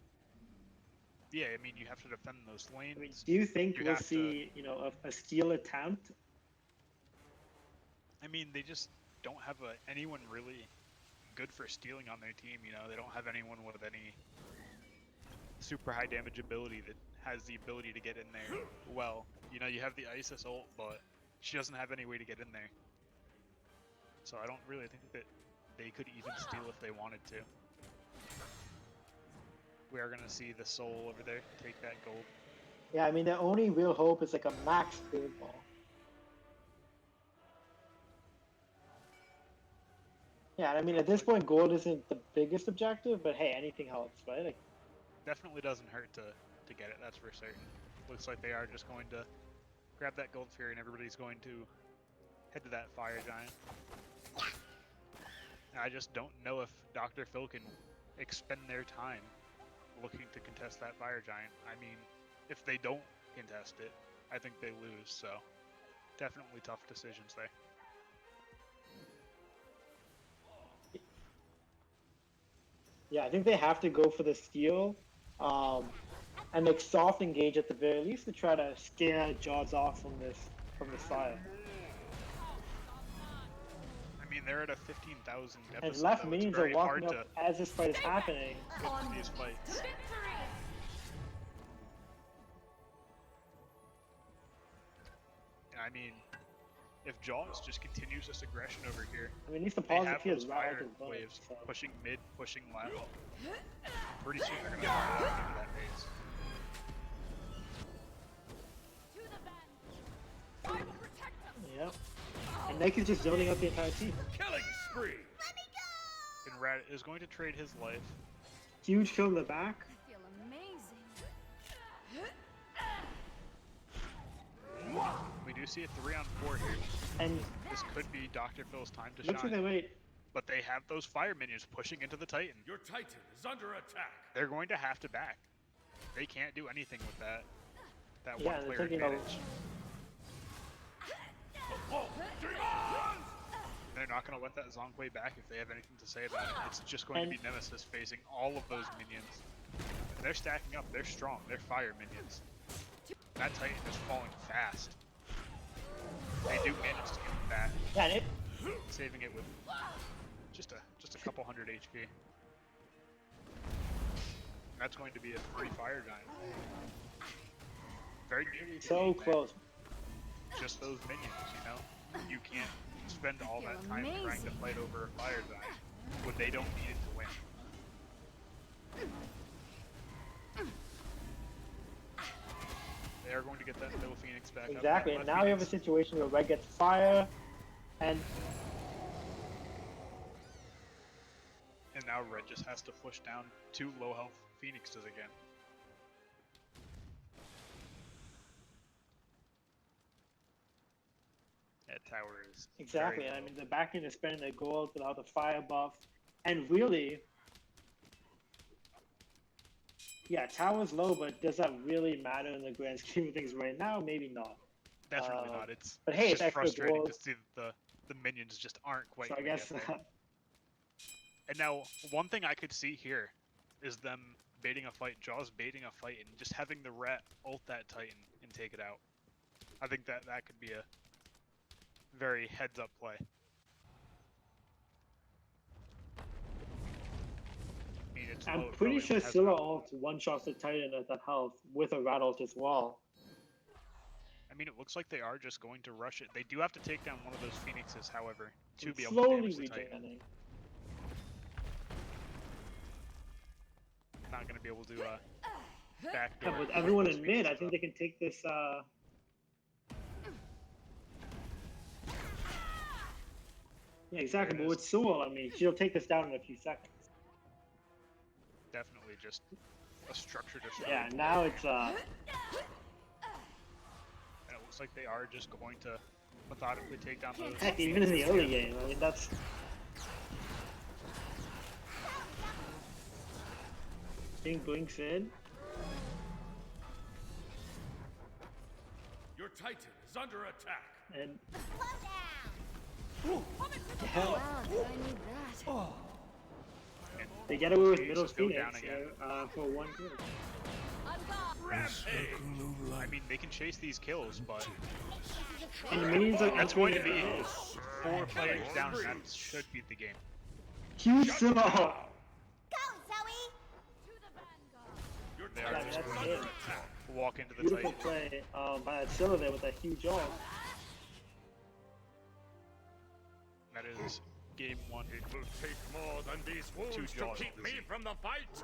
Yeah, I mean, you have to defend those lanes. I mean, do you think You we'll have to- see, a steal attempt? I mean, they just don't have anyone really good for stealing on their team. They don't have anyone with any super high damage ability that has the ability to get in there well. You have the Isis ult, but she doesn't have any way to get in there. So I don't really think that they could even steal if they wanted to. We are going to see the Soul over there take that gold. Yeah, I mean, their only real hope is like a max gold ball. Yeah, and I mean, at this point, gold isn't the biggest objective, but hey, anything helps, right? Like, Definitely doesn't hurt to get it, that's for certain. Looks like they are just going to grab that gold fury and everybody's going to head to that fire giant. And I just don't know if Dr. Phil can expend their time looking to contest that fire giant. I mean, if they don't contest it, I think they lose, so definitely tough decisions there. yeah, I think they have to go for the steal, and like soft engage at the very least to try to scare Jaws off from this from this fire. I mean, they're at a 15,000 And deficit. left though. It's minions are very hard walking to up as this fight is happening. get through these fights. I mean, if Jaws just continues this aggression over here, I mean, at least the they pause have here those is rattled fire his butt, waves so. pushing mid, pushing left. Pretty soon they're gonna have to get into that phase. Yep. And Nick is just zoning out the entire team. Killing spree. And Rat is going to trade his life. Huge kill in the back. I feel amazing. We do see a 3-on-4 here. And This could be Dr. Phil's time to looks like they shine. wait. But they have those fire minions pushing into the Titan. Your Titan is under attack. They're going to have to back. They can't do anything with that. That Yeah, one they're player taking a- advantage. Oh, demons! They're not going to let that Zhonghui back if they have anything to say about it. It's just going to be Nemesis facing all of those minions. And they're stacking up. They're strong. They're fire minions. That Titan is falling fast. They do manage to get back, Yeah, and it, saving it with just a couple hundred HP. That's going to be a free fire giant. Very nearly so being there. close. Just those minions, you know? You can't spend all that time trying to Amazing. fight over a fire giant when they don't need it to win. They are going to get that Middle Phoenix back up. Exactly. That And left now we have a Phoenix- situation where Red gets fire, and And now Red just has to push down 2 low health Phoenixes again. That tower is exactly. very I low. mean, the back end is spending their gold without the fire buff, and really, yeah, tower's low, but does that really matter in the grand scheme of things right now? Maybe not. Definitely not. It's but hey, it's just extra frustrating gold. to see that the minions just aren't quite So I gonna guess get there. And now, one thing I could see here is them baiting a fight, Jaws baiting a fight, and just having the Rat ult that Titan and take it out. I think that could be a very heads-up play. I mean, it's I'm low, it pretty probably sure only has Scylla about- ult one-shots the Titan at that health with a rat ult as well. I mean, it looks like they are just going to rush it. They do have to take down one of those Phoenixes, however, to And be able to slowly damage the Titan. regenerating. Not going to be able to Yeah, backdoor. with everyone those in mid, I Phoenixes think up. they can take this. Yeah, exactly. There it But with Sewell, I mean, she'll take this down in a few seconds. Definitely just a structure destroy. Yeah, now it's And it looks like they are just going to methodically take down those. heck, even in the early game. I mean, that's. King blinks in. Your Titan is under attack. And Wow, did I need that? And they get away with Phoenix middle just go down Phoenix again. here, for one kill. Rampage. I mean, they can chase these kills, but And the minions are that's going to entering be it. 4 players down, and that should beat the game. Huge Scylla ult. Go, Zoe! To the vanguard. Your They are Titan just is that's under it. attack. Walk into the Beautiful Titan. play by that Scylla there with that huge ult. That is game 1. It will take more than these wounds to Jaws keep of me disease. from the fight.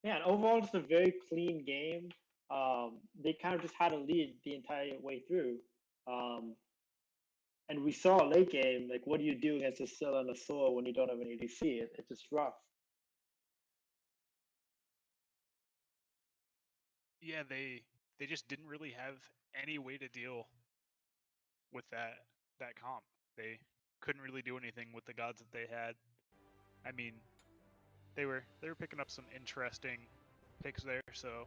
Yeah, and overall, just a very clean game. They kind of just had a lead the entire way through. And we saw late game, like, what do you do against a Scylla and a Scylla when you don't have an ADC? It's just rough. Yeah, they just didn't really have any way to deal with that comp. They couldn't really do anything with the gods that they had. I mean, they were picking up some interesting picks there, so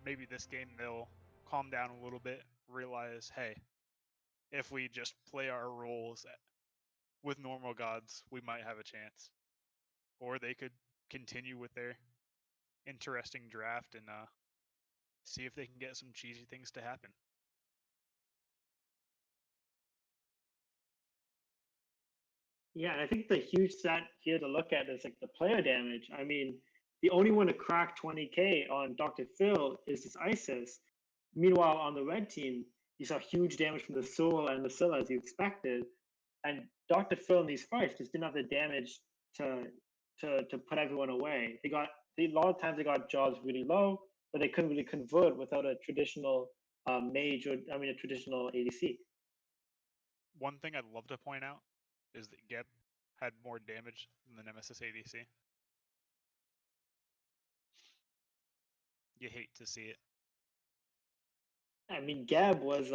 maybe this game they'll calm down a little bit, realize, hey, if we just play our roles with normal gods, we might have a chance. Or they could continue with their interesting draft and see if they can get some cheesy things to happen. Yeah, and I think the huge stat here to look at is like the player damage. I mean, the only one to crack 20K on Dr. Phil is this Isis. Meanwhile, on the red team, you saw huge damage from the Soul and the Scylla as you expected. And Dr. Phil in these fights just didn't have the damage to to put everyone away. A lot of times they got jobs really low, but they couldn't really convert without a traditional mage or a traditional ADC. One thing I'd love to point out is that Geb had more damage than the Nemesis ADC. You hate to see it. I mean, Gab was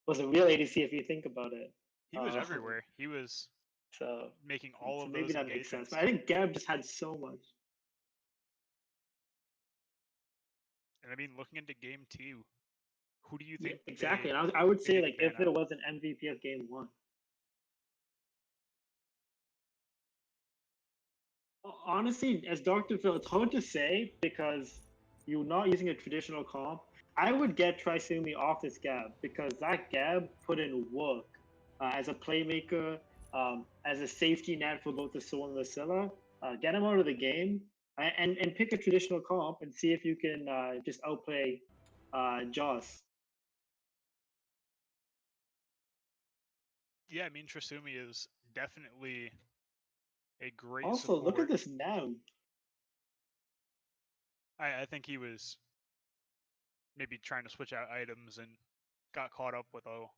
was a real ADC if you think about it. He was everywhere. He was So making all of maybe those that makes sense. engagements. But I think Gab just had so much. And I mean, looking into game 2, who do you Yeah, think? exactly. And I would say didn't like ban if it out? was an MVP of game 1. Honestly, as Dr. Phil, it's hard to say because you're not using a traditional comp. I would get Trisumi off this Gab because that Gab put in work as a playmaker, as a safety net for both the Soul and the Scylla. Get him out of the game and pick a traditional comp and see if you can just outplay Joss. Yeah, I mean, Trisumi is definitely a great Also, support. look at this now. I think he was maybe trying to switch out items and got caught up with, oh,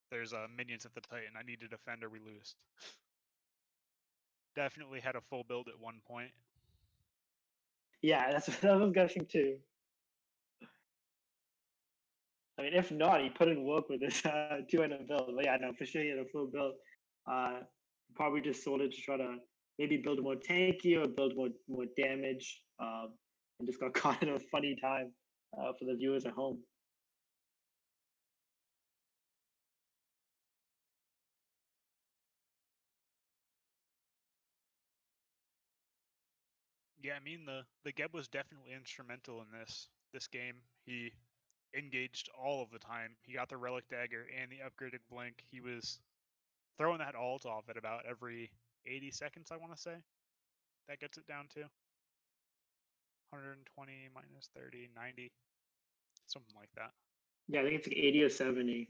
there's minions at the Titan. I need to defend or we lose. Definitely had a full build at one point. Yeah, that's what I was guessing too. I mean, if not, he put in work with this 2-item build. But yeah, no, for sure he had a full build. Probably just sold it to try to maybe build more tanky or build more damage, and just got caught in a funny time for the viewers at home. Yeah, I mean the Geb was definitely instrumental in this game. He engaged all of the time. He got the relic dagger and the upgraded blink. He was throwing that ult off at about every 80 seconds, I want to say. That gets it down to 120 minus 30, 90, something like that. Yeah, I think it's like 80 or 70.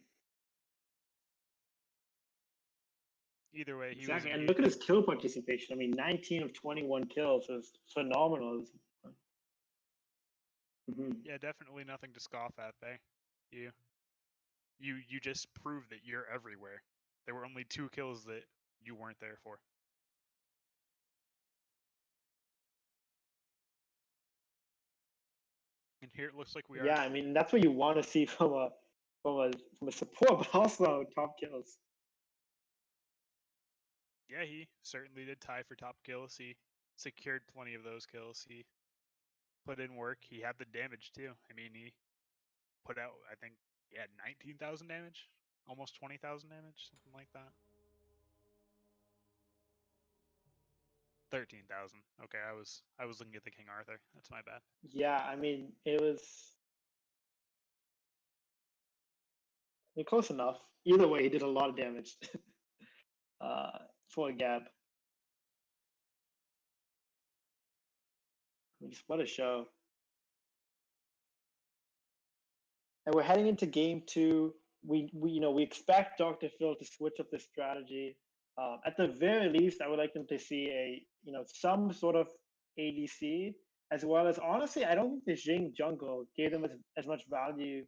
Either way, he Exactly. was And look at his kill participation. I mean, 19 of 21 kills is phenomenal. Mm-hmm. Yeah, definitely nothing to scoff at there. You just proved that you're everywhere. There were only 2 kills that you weren't there for. And here it looks like we are. Yeah, I mean that's what you want to see from a support, but also top kills. Yeah, he certainly did tie for top kills. He secured plenty of those kills. He put in work. He had the damage too. I mean, he put out, I think, 19,000 damage, almost 20,000 damage, something like that. 13,000. Okay, I was looking at the King Arthur. That's my bad. Yeah, I mean it was close enough. Either way, he did a lot of damage for a Gab. Just what a show. And we're heading into game 2. We expect Dr. Phil to switch up the strategy. At the very least, I would like them to see some sort of ADC, as well as honestly, I don't think the Jing jungle gave them as much value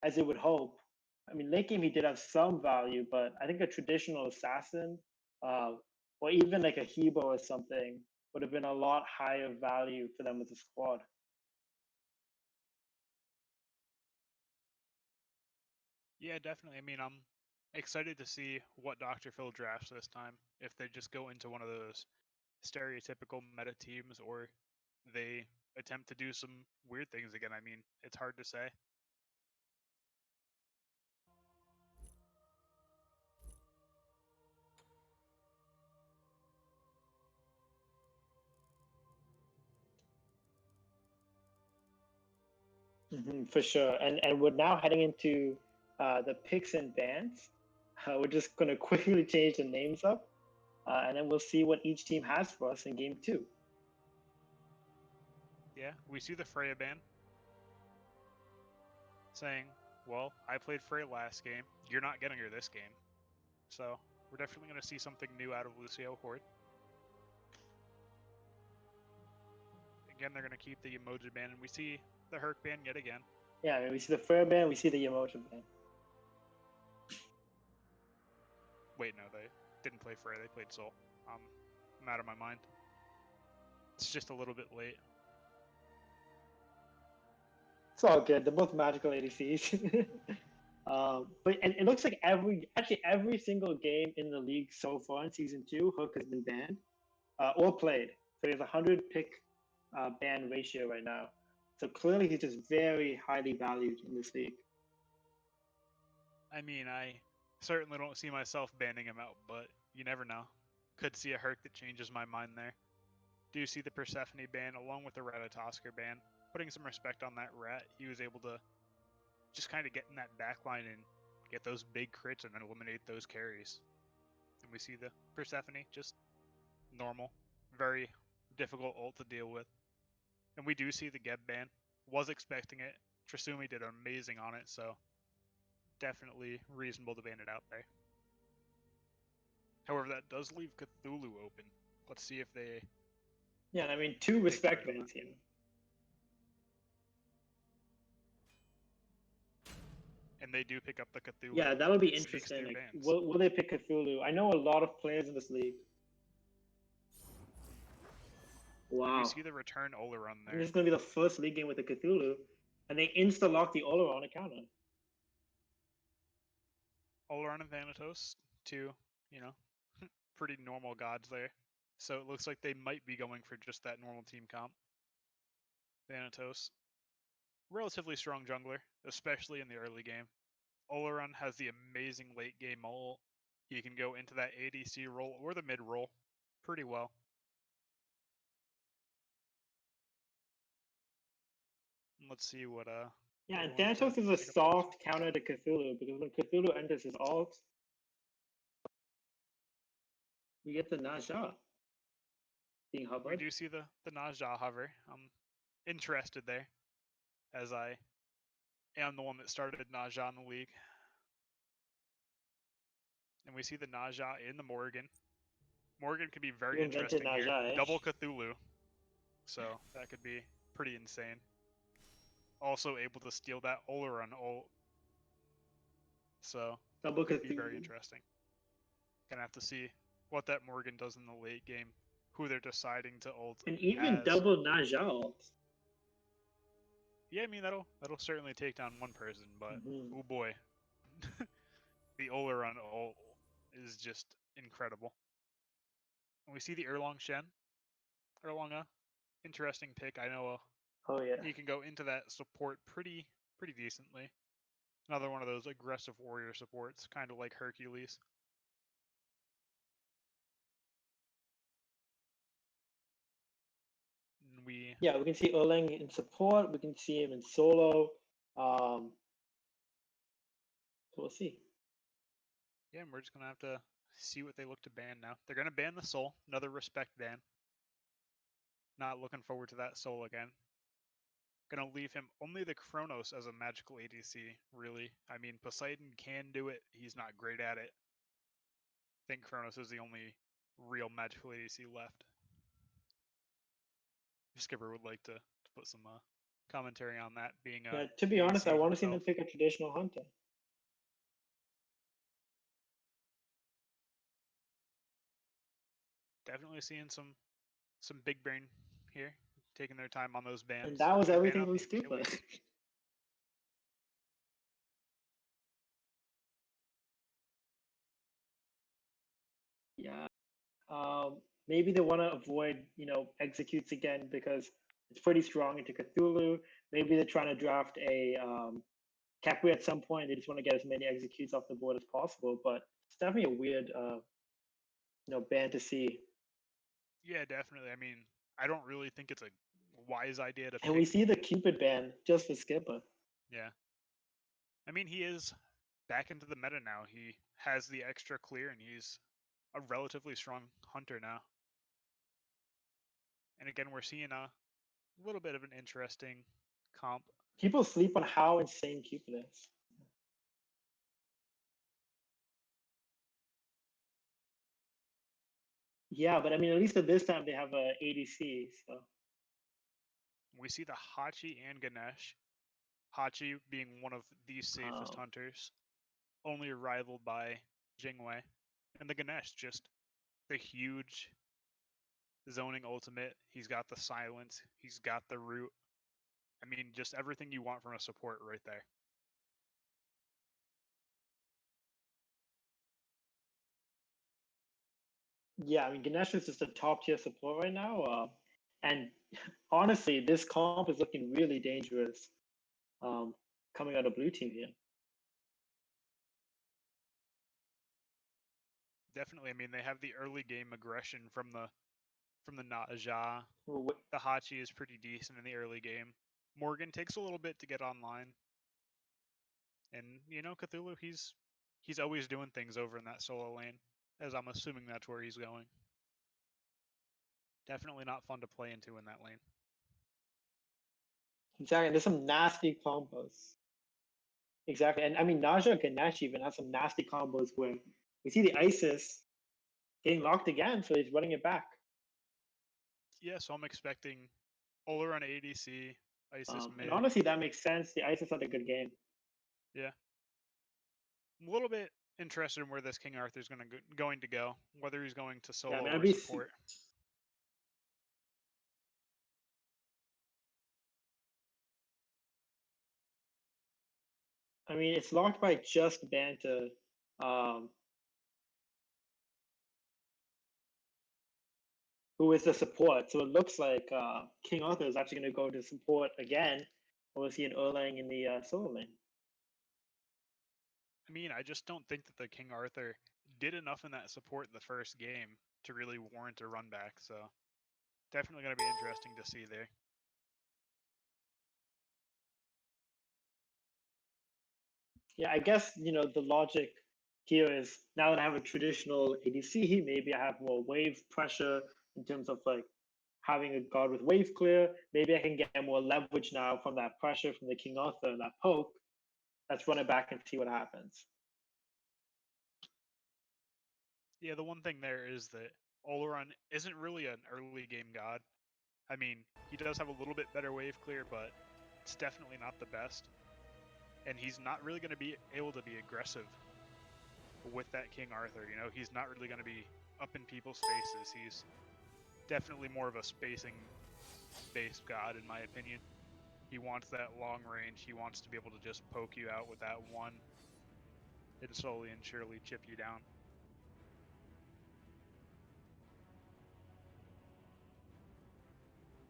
as they would hope. I mean, late game he did have some value, but I think a traditional assassin, uh, or even like a Hebo or something, would have been a lot higher value for them as a squad. Yeah, definitely. I mean, I'm excited to see what Dr. Phil drafts this time. If they just go into one of those stereotypical meta teams or they attempt to do some weird things again. I mean, it's hard to say. For sure. And we're now heading into the picks and bans. We're just gonna quickly change the names up, and then we'll see what each team has for us in game 2. Yeah, we see the Freya ban saying, well, I played Freya last game. You're not getting her this game. So we're definitely going to see something new out of Lucio Horde. Again, they're going to keep the emoji ban, and we see the Herc ban yet again. Yeah, I mean, we see the Freya ban, we see the emotion ban. Wait, no, they didn't play Freya. They played Soul. I'm out of my mind. It's just a little bit late. It's all good. They're both magical ADCs. But it looks like every single game in the league so far in season 2, Hook has been banned or played. So he has a 100 pick ban ratio right now. So clearly he's just very highly valued in this league. I mean, I certainly don't see myself banning him out, but you never know. Could see a Herc that changes my mind there. Do see the Persephone ban along with the Ratatosker ban. Putting some respect on that Rat, he was able to just kind of get in that backline and get those big crits and then eliminate those carries. And we see the Persephone, just normal, very difficult ult to deal with. And we do see the Geb ban. Was expecting it. Trasumi did amazing on it, so definitely reasonable to ban it out there. However, that does leave Cthulhu open. Let's see if they... Yeah, I mean, 2 respect part of bans here. And they do pick up the Cthulhu. Yeah, that would be Sneaks interesting. through Like, bans. will they pick Cthulhu? I know a lot of players in this league. Wow. We see the return Oleron there. This is going to be the first league game with the Cthulhu, and they insta-lock the Oleron counter. Oleron and Thanatos, two, pretty normal gods there. So it looks like they might be going for just that normal team comp. Thanatos, relatively strong jungler, especially in the early game. Oleron has the amazing late game ult. He can go into that ADC role or the mid role pretty well. Let's see what Yeah, and Thanatos is a soft counter to Cthulhu because when Cthulhu enters his ult, you get the Naja being hovered. We do see the Naja hover. I'm interested there, as I am the one that started Naja in the league. And we see the Naja in the Morgan. Morgan could be very interesting Naja, here. eh? Double Cthulhu. So that could be pretty insane. Also able to steal that Oleron ult. So Double could be Cthulhu. very interesting. Gonna have to see what that Morgan does in the late game. Who they're deciding to ult. And even as. double Naja ult. Yeah, I mean that'll certainly take down one person, but oh boy. The Oleron ult is just incredible. And we see the Erlong Shen. Erlonga, interesting pick. I know Oh yeah. he can go into that support pretty decently. Another one of those aggressive warrior supports, kind of like Hercules. And we can see Erlang in support. We can see him in solo. So we'll see. Yeah, and we're just gonna have to see what they look to ban now. They're gonna ban the Soul, another respect ban. Not looking forward to that Soul again. Gonna leave him only the Chronos as a magical ADC, really. I mean, Poseidon can do it. He's not great at it. I think Chronos is the only real magical ADC left. Skipper would like to put some commentary on that being Yeah, to be honest, I want to see them pick a traditional hunter. Definitely seeing some big brain here, taking their time on those bans. And that was everything from Skipper. Yeah. Maybe they want to avoid, executes again because it's pretty strong into Cthulhu. Maybe they're trying to draft a Capri at some point. They just want to get as many executes off the board as possible. But it's definitely a weird, ban to see. Yeah, definitely. I mean, I don't really think it's a wise idea to. And we see the Cupid ban just for Skipper. Yeah. I mean, he is back into the meta now. He has the extra clear, and he's a relatively strong hunter now. And again, we're seeing a little bit of an interesting comp. People sleep on how insane Cupid is. Yeah, but I mean, at least at this time they have a ADC. So We see the Hachi and Ganesh. Hachi being one of the safest um, hunters, only rivaled by Jingwei. And the Ganesh, just the huge zoning ultimate. He's got the silence. He's got the root. I mean, just everything you want from a support right there. yeah, I mean, Ganesh is just a top tier support right now. And honestly, this comp is looking really dangerous coming out of blue team here. Definitely. I mean, they have the early game aggression from the Naja. Well, The Hachi is pretty decent in the early game. Morgan takes a little bit to get online. And you know, Cthulhu, he's always doing things over in that solo lane, as I'm assuming that's where he's going. Definitely not fun to play into in that lane. Exactly, there's some nasty combos. Exactly, and I mean, Naja and Ganesh even have some nasty combos where we see the Isis getting locked again, so he's running it back. Yeah, so I'm expecting Oler on ADC, Isis mid. And honestly, that makes sense. The Isis had a good game. Yeah. I'm a little bit interested in where this King Arthur's going to go, whether he's going to solo I mean, or support. I mean, it's locked by just Banta. Who is the support? So it looks like King Arthur is actually going to go to support again, or is he an Erlang in the solo lane? I mean, I just don't think that the King Arthur did enough in that support in the first game to really warrant a run back. So definitely going to be interesting to see there. Yeah, I guess the logic here is now that I have a traditional ADC, maybe I have more wave pressure in terms of like having a god with wave clear. Maybe I can get more leverage now from that pressure from the King Arthur and that poke. Let's run it back and see what happens. Yeah, the one thing there is that Oleron isn't really an early game god. I mean, he does have a little bit better wave clear, but it's definitely not the best. And he's not really going to be able to be aggressive with that King Arthur. You know, he's not really going to be up in people's faces. He's definitely more of a spacing-based god, in my opinion. He wants that long range. He wants to be able to just poke you out with that one and slowly and surely chip you down.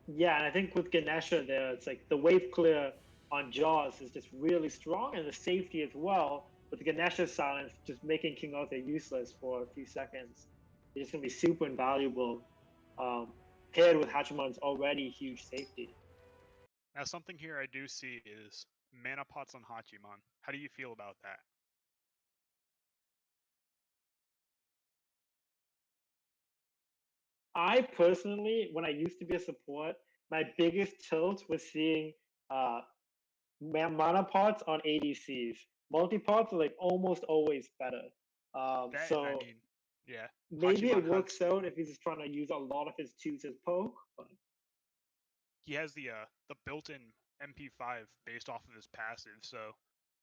Yeah, and I think with Ganesha there, it's like the wave clear on Jaws is just really strong, and the safety as well. With Ganesha's silence, just making King Arthur useless for a few seconds, it's just gonna be super invaluable. Paired with Hachiman's already huge safety. Now, something here I do see is mana pots on Hachiman. How do you feel about that? I personally, when I used to be a support, my biggest tilt was seeing uh, mana pots on ADCs. Multi pots are like almost always better. That, and I So mean, yeah, maybe it Hachiman has works out if he's just trying to use a lot of his twos as poke. But he has the built-in MP5 based off of his passive, so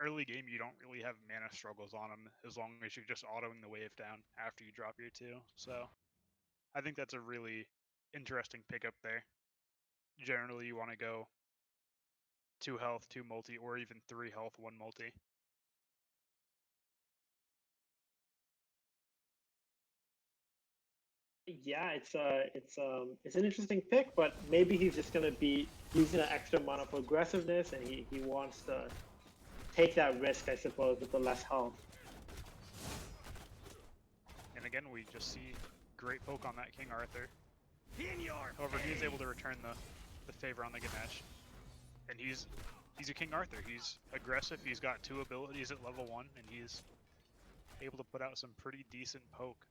early game you don't really have mana struggles on him as long as you're just autoing the wave down after you drop your 2. So I think that's a really interesting pickup there. Generally, you want to go 2 health, 2 multi, or even 3 health, 1 multi. yeah, it's an interesting pick, but maybe he's just gonna be using an extra mana for aggressiveness, and he wants to take that risk, I suppose, with the less health. And again, we just see great poke on that King Arthur. However, he is able to return the favor on the Ganesh. And he's He's a King Arthur. He's aggressive. He's got 2 abilities at level 1, and he's able to put out some pretty decent poke.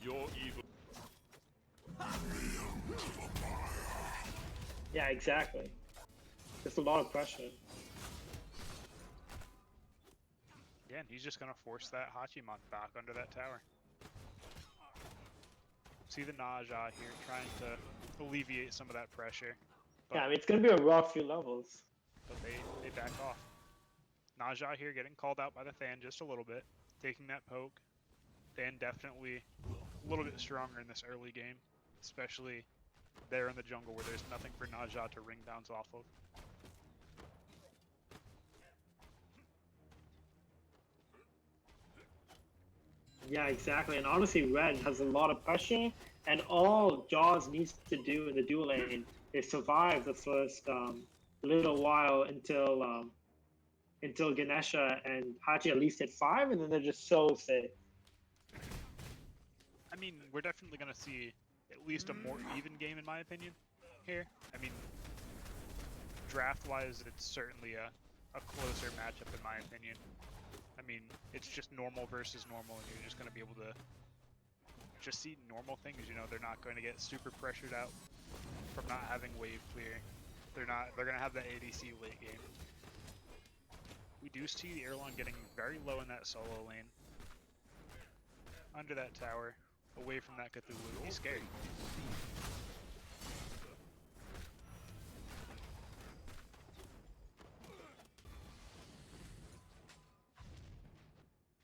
Your evil. Yeah, exactly. There's a lot of pressure. Yeah, and he's just gonna force that Hachiman back under that tower. See the Naja here trying to alleviate some of that pressure. But, Yeah, I mean, it's going to be a rough few levels. but they back off. Naja here getting called out by the Than just a little bit, taking that poke. Than definitely a little bit stronger in this early game, especially there in the jungle where there's nothing for Naja to ring bounce off of. Yeah, exactly. And honestly, Red has a lot of pressure, and all Jaws needs to do in the dual lane is survive the first little while until Ganesha and Hachi at least hit 5, and then they're just so safe. I mean, we're definitely going to see at least a more even game in my opinion here. I mean, draft-wise, it's certainly a closer matchup in my opinion. I mean, it's just normal versus normal, and you're just going to be able to just see normal things. You know, they're not going to get super pressured out from not having wave clear. They're going to have that ADC late game. We do see the Erlon getting very low in that solo lane. Under that tower, away from that Cthulhu. He's scared.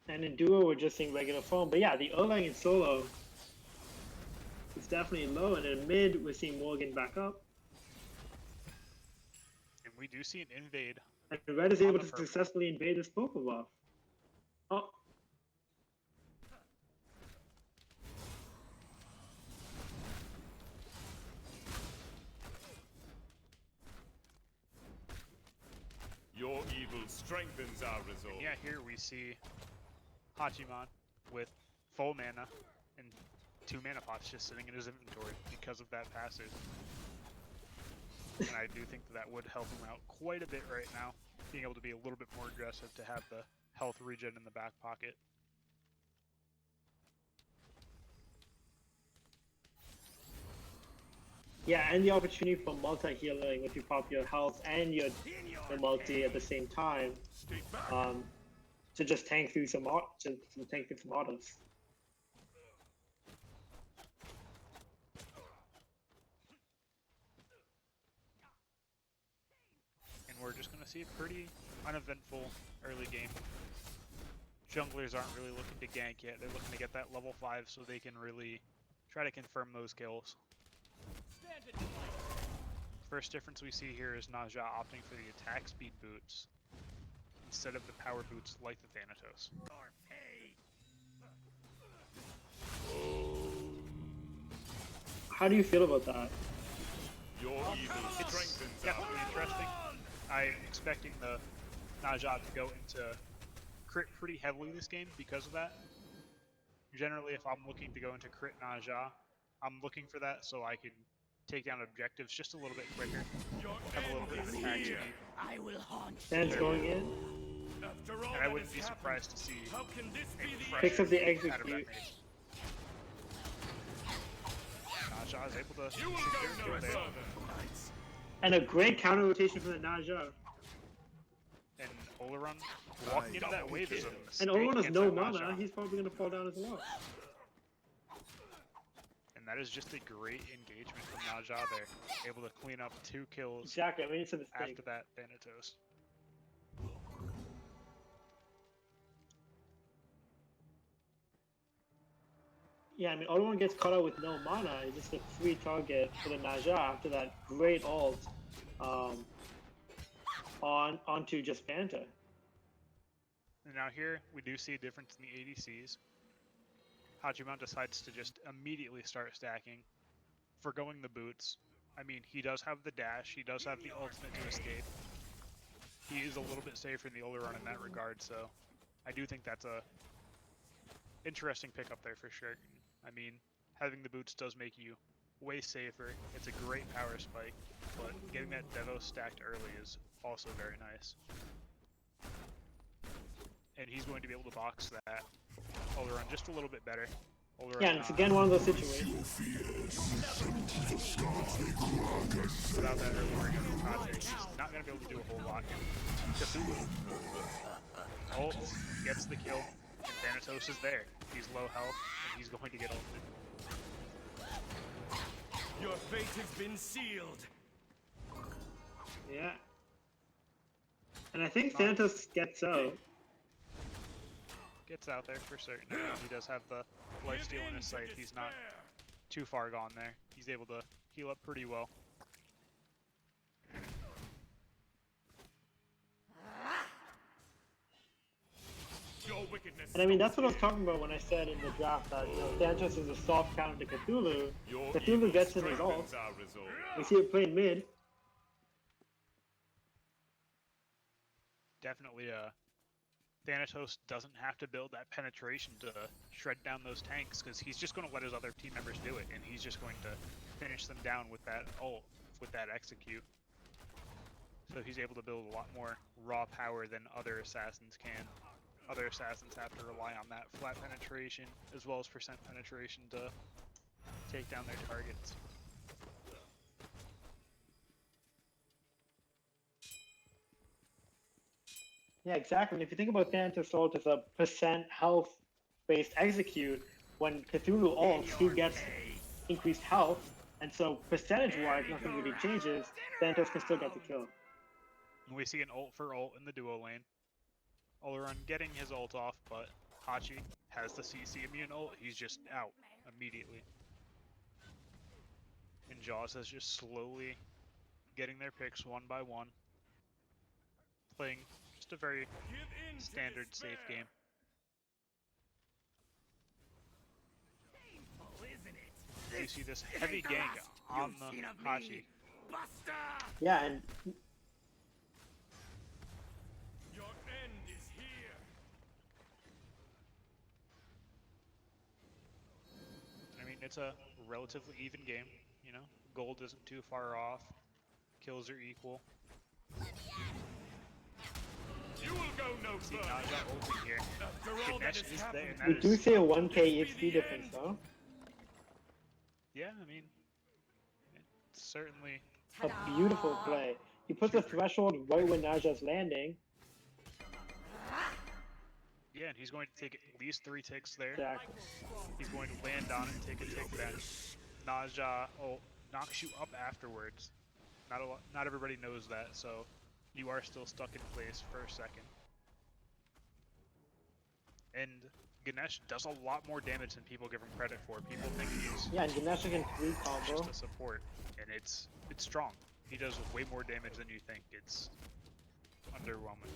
And in duo, we're just seeing regular foam. But yeah, the Erlang in solo is definitely low, and in mid, we're seeing Morgan back up. And we do see an invade. And Red is able to purple. successfully invade this purple buff. Oh. Your evil strengthens our resolve. And yeah, here we see Hachiman with full mana and 2 mana pots just sitting in his inventory because of that passive. And I do think that would help him out quite a bit right now, being able to be a little bit more aggressive to have the health regen in the back pocket. Yeah, and the opportunity for multi-healing if you pop your health and your multi at the same time, to just tank through some autos. And we're just going to see a pretty uneventful early game. Junglers aren't really looking to gank yet. They're looking to get that level 5 so they can really try to confirm those kills. First difference we see here is Naja opting for the attack speed boots instead of the power boots like the Thanatos. How do you feel about that? Your evil It's strengthens definitely our interesting. I'm expecting the Naja to go into crit pretty heavily this game because of that. Generally, if I'm looking to go into crit Naja, I'm looking for that so I can take down objectives just a little bit quicker. Have a little bit of attack speed. I will haunt Dan's going in. After all And I that wouldn't has be surprised to see How can this be a the fresh Picks up the out of execute. that mage. Naja is able to You will secure go kill no there. further. And a great counter rotation from the Naja. And Oleron walking into that wave is a And mistake Owen has against no that mana, Naja. he's probably going to fall down as well. And that is just a great engagement from Naja there. Able to clean up 2 kills Exactly, I mean, it's a mistake. after that Thanatos. Yeah, I mean, Owen gets caught out with no mana. It's just a free target for the Naja after that great ult onto just Fanta. And now here, we do see a difference in the ADCs. Hachiman decides to just immediately start stacking, forgoing the boots. I mean, he does have the dash, he does have the ultimate to escape. He is a little bit safer in the Oleron in that regard, so I do think that's a interesting pickup there for sure. I mean, having the boots does make you way safer. It's a great power spike, but getting that Devo stacked early is also very nice. And he's going to be able to box that Oleron just a little bit better. Oleron, Yeah, and it's again one of those situations. Without that early bring of Tate, he's not going to be able to do a whole lot. Cthulhu. Ult gets the kill, and Thanatos is there. He's low health, and he's going to get ulted. Your fate has been sealed. Yeah. And I think Thanatos gets out. Gets out there for certain. He does have the lifesteal in his sight. He's not too far gone there. He's able to heal up pretty well. Your wickedness. And I mean, that's what I was talking about when I said in the draft that, you know, Thanatos is a soft counter to Cthulhu. Your Cthulhu evil gets in his ult. strengthens our resolve. We see it playing mid. Definitely, Thanatos doesn't have to build that penetration to shred down those tanks, because he's just going to let his other team members do it, and he's just going to finish them down with that ult, with that execute. So he's able to build a lot more raw power than other assassins can. Other assassins have to rely on that flat penetration, as well as percent penetration to take down their targets. Yeah, exactly. And if you think about Thanatos ult as a percent health based execute, when Cthulhu ults, he gets increased health, and so percentage wise nothing really changes. Thanatos can still get the kill. We see an ult for ult in the duo lane. Oleron getting his ult off, but Hachi has the CC immune ult. He's just out immediately. And Jaws is just slowly getting their picks one by one. Playing just a very Give in to standard despair. safe game. You see this heavy gank on the Hachi. Yeah, and Your end is here. I mean, it's a relatively even game, you know? Gold isn't too far off. Kills are equal. You will go no See further. Naja ulting here. After all that Ganesh has is there, happened, and that we do is- see a 1k HP difference though. Yeah, I mean, it's certainly A beautiful play. He puts the threshold right when Naja's landing. yeah, and he's going to take at least 3 ticks there. Exactly. He's going to land on it and take a tick then. Naja knocks you up afterwards. Not everybody knows that, so you are still stuck in place for a second. And Ganesh does a lot more damage than people give him credit for. People think he's Yeah, and Ganesh can 3 combo. just a support, and it's strong. He does way more damage than you think. It's underwhelming.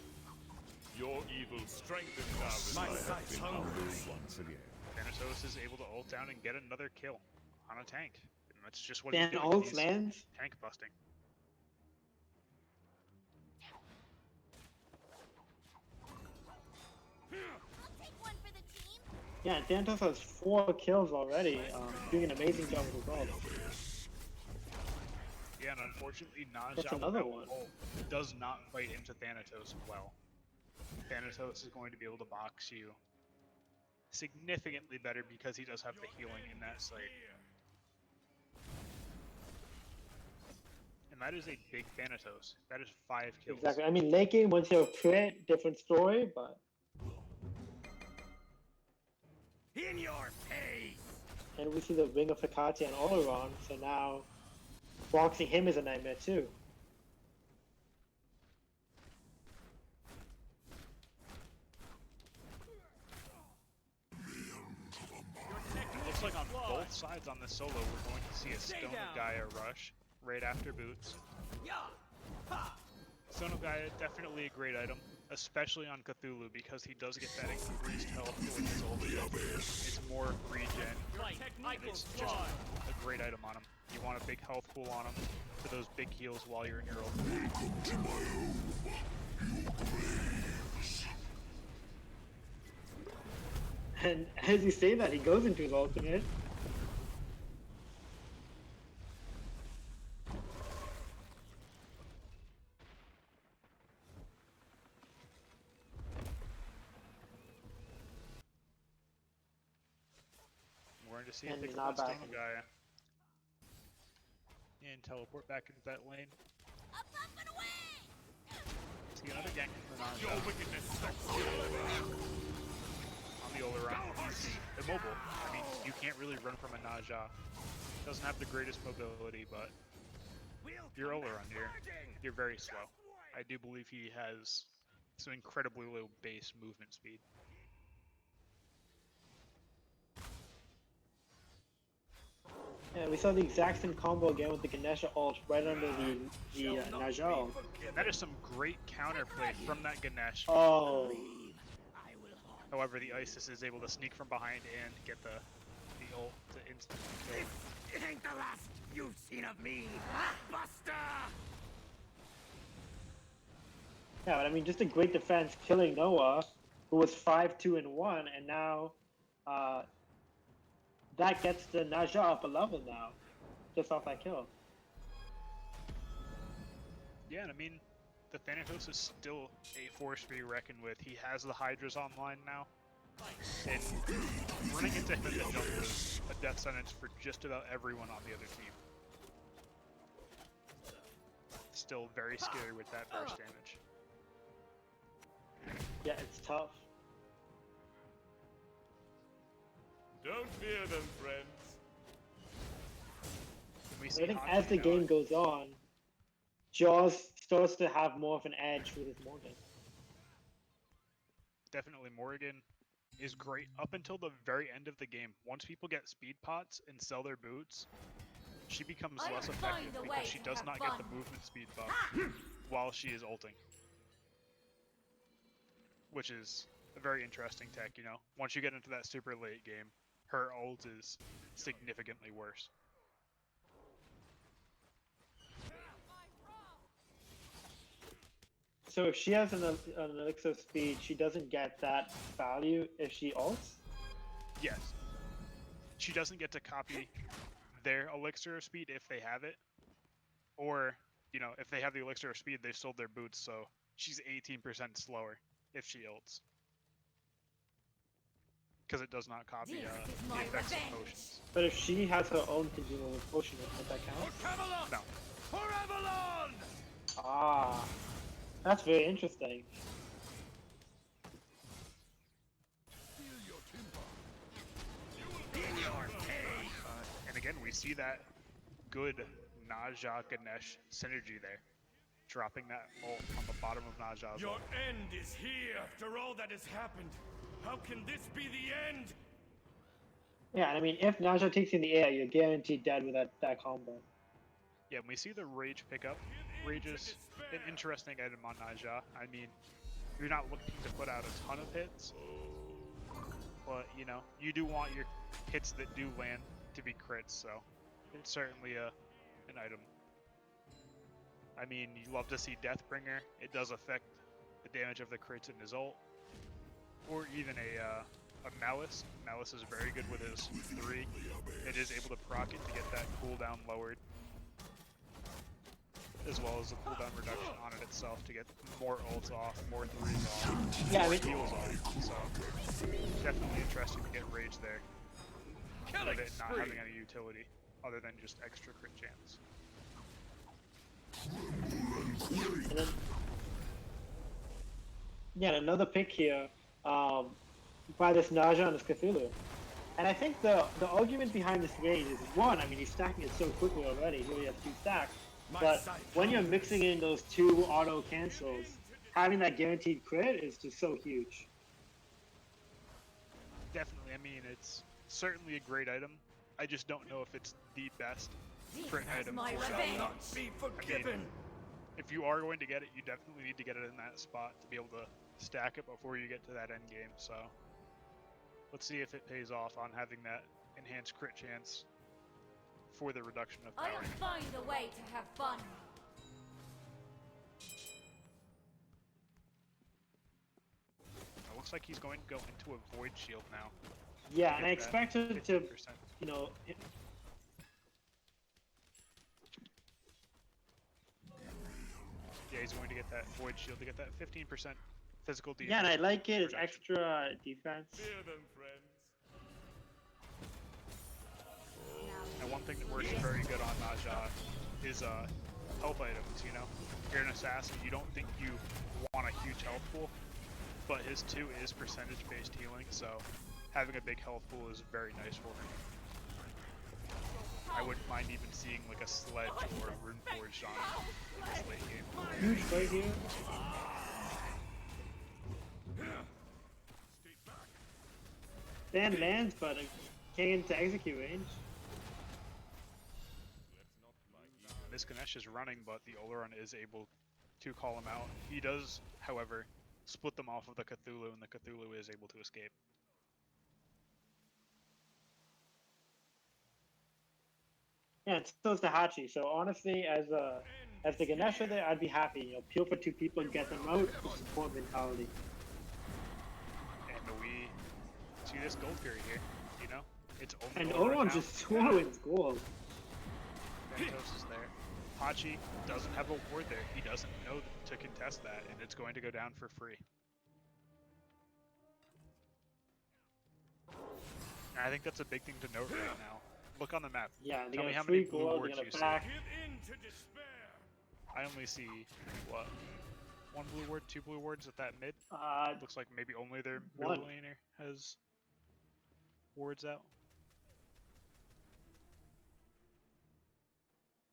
Your evil strengthens our resolve. Once again. Thanatos is able to ult down and get another kill on a tank. And that's just what he's Dan doing. ult He's lands. tank busting. Yeah, and Thanatos has 4 kills already, doing an amazing job with his ult. Yeah, and unfortunately, That's Naja another without one. ult does not fight into Thanatos well. Thanatos is going to be able to box you significantly better because he does have the healing in that site. And that is a big Thanatos. That is 5 kills. Exactly. I mean, late game, once you have crit, different story, but In your face. and we see the Ring of Hecate and Oleron, so now boxing him is a nightmare too. It looks like on both sides on the solo, we're going to see a Stone of Gaia rush right after boots. Stone of Gaia, definitely a great item, especially on Cthulhu because he does get that increased health with his ult. It's more regen, and it's just a great item on him. You want a big health pool on him for those big heals while you're in your ult. And as you say that, he goes into his ultimate. to see And if they he's can not stun back the in. guy. And teleport back into that lane. See another gank from Your Naja wickedness stops here. on the Oleron. He's immobile. I mean, you can't really run from a Naja. Doesn't have the greatest mobility, but you're Oleron. You're very slow. I do believe he has some incredibly low base movement speed. Yeah, we saw the exact same combo again with the Ganesha ult right under the Naja ult. And that is some great counterplay from that Ganesh. Oh, However, the Isis is able to sneak from behind and get the ult to instant kill. It ain't the last you've seen of me, Buster! yeah, but I mean, just a great defense killing Noah, who was 5-2-1, and now that gets the Naja up a level now, just off that kill. Yeah, and I mean, the Thanatos is still a force to be reckoned with. He has the Hydras online now, and running into him in the jungle is a death sentence for just about everyone on the other team. Still very scary with that burst damage. Yeah, it's tough. Don't fear them, friends. And we I see think Hachi as the now- game goes on, Jaws starts to have more of an edge with his Morgan. Definitely Morrigan is great up until the very end of the game. Once people get speed pots and sell their boots, she becomes I'll less find effective a way because she to does have not get the fun. movement speed buff while she is ulting. Which is a very interesting tech, you know. Once you get into that super late game, her ult is significantly worse. So if she has an elixir of speed, she doesn't get that value if she ults? Yes. She doesn't get to copy their elixir of speed if they have it. Or, you know, if they have the elixir of speed, they sold their boots, so she's 18% slower if she ults. Because it does not copy This is the my effects of revenge. potions. But if she has her own consumable potion, would that count? For Camelot! No. For Avalon! Ah, that's very interesting. In your face! And again, we see that good Naja Ganesh synergy there. Dropping that ult on the bottom of Naja's Your ult. end is here after all that has happened. How can this be the end? Yeah, and I mean, if Naja takes you in the air, you're guaranteed dead with that combo. Yeah, and we see the Rage pick up. Rage is an interesting item on Naja. I mean, you're not looking to put out a ton of hits, but, you know, you do want your hits that do land to be crits, so it's certainly an item. I mean, you love to see Deathbringer. It does affect the damage of the crits in his ult. Or even a Malice. Malice is very good with his 3. It is able to proc it to get that cooldown lowered. As well as the cooldown reduction on it itself to get more ults off, more 3s off, Yeah, I more mean- heals off. So, definitely interesting to get Rage there. With it not having any utility other than just extra crit chance. And then, yeah, another pick here by this Naja and this Cthulhu. And I think the argument behind this raid is, one, I mean, he's stacking it so quickly already. He only has 2 stacks. But when you're mixing in those 2 auto cancels, having that guaranteed crit is just so huge. Definitely, I mean, it's certainly a great item. I just don't know if it's the best crit This is item my for Shall revenge. not be forgiven! if you are going to get it, you definitely need to get it in that spot to be able to stack it before you get to that end game. So let's see if it pays off on having that enhanced crit chance for the reduction of power. I'll find a way to have fun. It looks like he's going to go into a void shield now. Yeah, and I Get that expect him to, 15%. you know, Yeah, he's going to get that void shield to get that 15% physical defense. yeah, and I like it. It's reduction. extra defense. Fear them, friends. one thing that works very good on Naja is health items, you know? You're an assassin, you don't think you want a huge health pool, but his 2 is percentage-based healing, so having a big health pool is very nice for him. I wouldn't mind even seeing like a Sledge or a Rune Forge on him in this late game. Huge play here. Dan lands, but can't get into execute range. This Ganesh is running, but the Oleron is able to call him out. He does, however, split them off of the Cthulhu, and the Cthulhu is able to escape. Yeah, and so is the Hachi. So honestly, as the Ganesha there, I'd be happy. You know, peel for 2 people and get them out. Support mentality. And we see this Gold Fury here, you know? It's only And Oleron Oron now. just swallowing gold. Thanatos is there. Hachi doesn't have a ward there. He doesn't know to contest that, and it's going to go down for free. And I think that's a big thing to note right now. Look on the map. Yeah, they Tell me got how many 3 blue gold. wards They're you gonna see. back. Give in to despair. I only see, what, 1 blue ward, 2 blue wards at that mid? Looks like maybe only their middle 1. laner has wards out.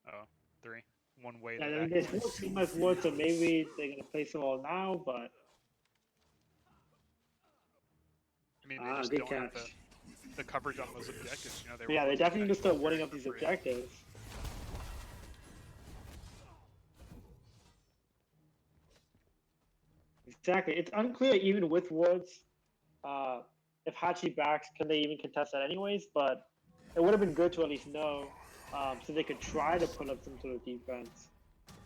Oh, 3. 1 way Yeah, in I the mean, back. there's no too much wood, so maybe they're gonna place them all now. But I mean, they just good don't have catch. the coverage on those objectives. You know, Yeah, they definitely need to start winning winning up these objectives. Exactly. It's unclear even with wards, if Hachi backs, can they even contest that anyways? But it would have been good to at least know, so they could try to put up some sort of defense.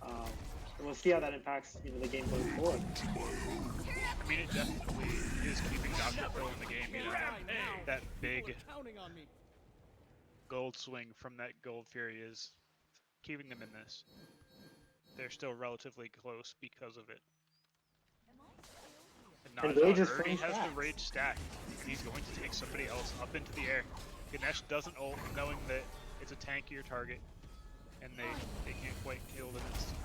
And we'll see how that impacts, you know, the game going forward. I mean, it definitely is keeping Dr. Phil in the game. You know, that big gold swing from that Gold Fury is keeping them in this. They're still relatively close because of it. And Naja Rage is already playing has the fast. Rage stack, and he's going to take somebody else up into the air. Ganesh doesn't ult, knowing that it's a tankier target, and they can't quite kill them instantly.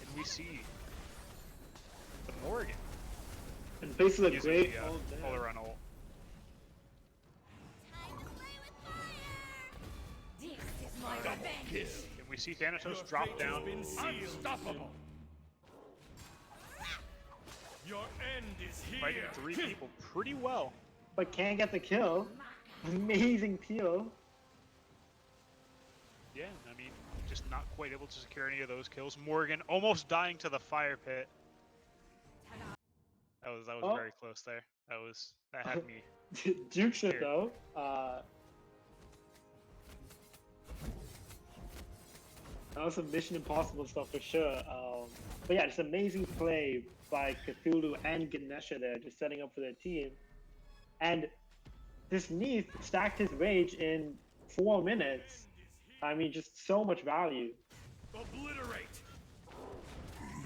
And we see the Morgan And basically a using great the ult there. Oleron ult. And we see Thanatos drop down. Unstoppable. Your end is here. Fighting 3 people pretty well. But can't get the kill. Amazing peel. Yeah, I mean, just not quite able to secure any of those kills. Morgan almost dying to the fire pit. That was Oh. very close there. That had me. Jukes it Here. though. That was some Mission Impossible stuff for sure. But yeah, it's amazing play by Cthulhu and Ganesha there, just setting up for their team. And this Neith stacked his rage in 4 minutes. I mean, just so much value. Obliterate.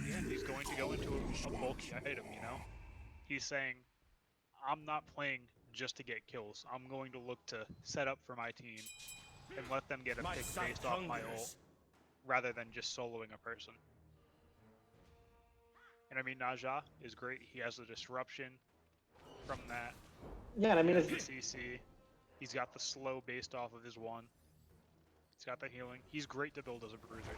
Yeah, he's going to go into a bulky item, you know? He's saying, I'm not playing just to get kills. I'm going to look to set up for my team and let them get a My pick sight based off my ult, hungers. rather than just soloing a person. And I mean, Naja is great. He has the disruption from that. Yeah, and I mean, He has it's, the CC. He's got the slow based off of his 1. He's got the healing. He's great to build as a bruiser.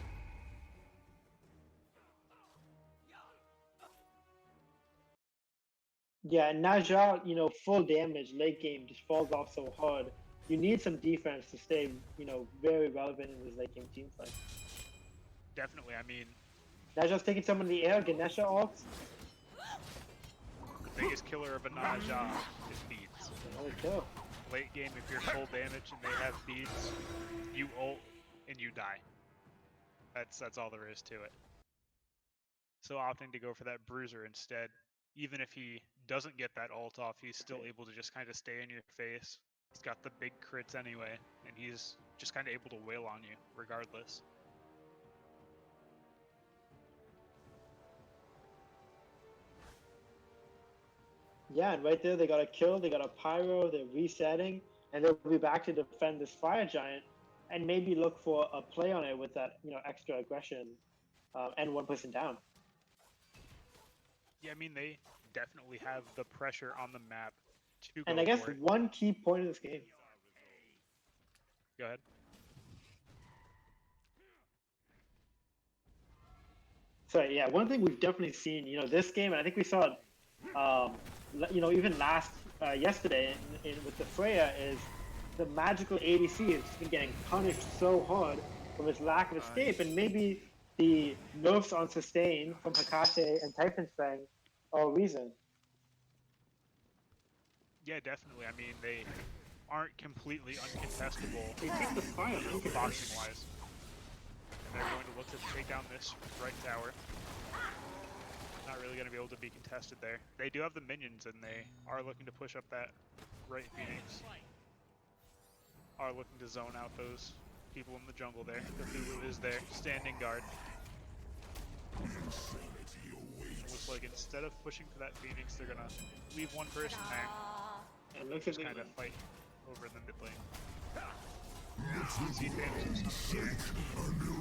yeah, and Naja, you know, full damage late game just falls off so hard. You need some defense to stay, you know, very relevant in this late game team fight. Definitely, I mean, Naja's taking some in the air. Ganesha ults. the biggest killer of a Naja is beads. Another kill. Late game, if you're full damage and they have beads, you ult and you die. That's all there is to it. So opting to go for that bruiser instead, even if he doesn't get that ult off, he's still able to just kind of stay in your face. He's got the big crits anyway, and he's just kind of able to wail on you regardless. Yeah, and right there they got a kill, they got a pyro, they're resetting. and they'll be back to defend this fire giant, and maybe look for a play on it with that extra aggression, and one person down. Yeah, I mean they definitely have the pressure on the map to And go I guess for it. one key point of this game. Go ahead. So yeah, one thing we've definitely seen, this game, and I think we saw it, even yesterday with the Freya, is the magical ADC has just been getting punished so hard from its lack of escape, and maybe the nerfs on sustain from Hekate and Typhon's Fang are a reason. Yeah, definitely. I mean they aren't completely uncontestable They keep the fire uncontested. boxing wise. And they're going to look to take down this right tower. Not really going to be able to be contested there. They do have the minions, and they are looking to push up that right Phoenix. Are looking to zone out those people in the jungle there. Cthulhu is there, standing guard. Looks like instead of pushing for that Phoenix, they're going to leave one person there. And look Just at kind of fight over the mid lane.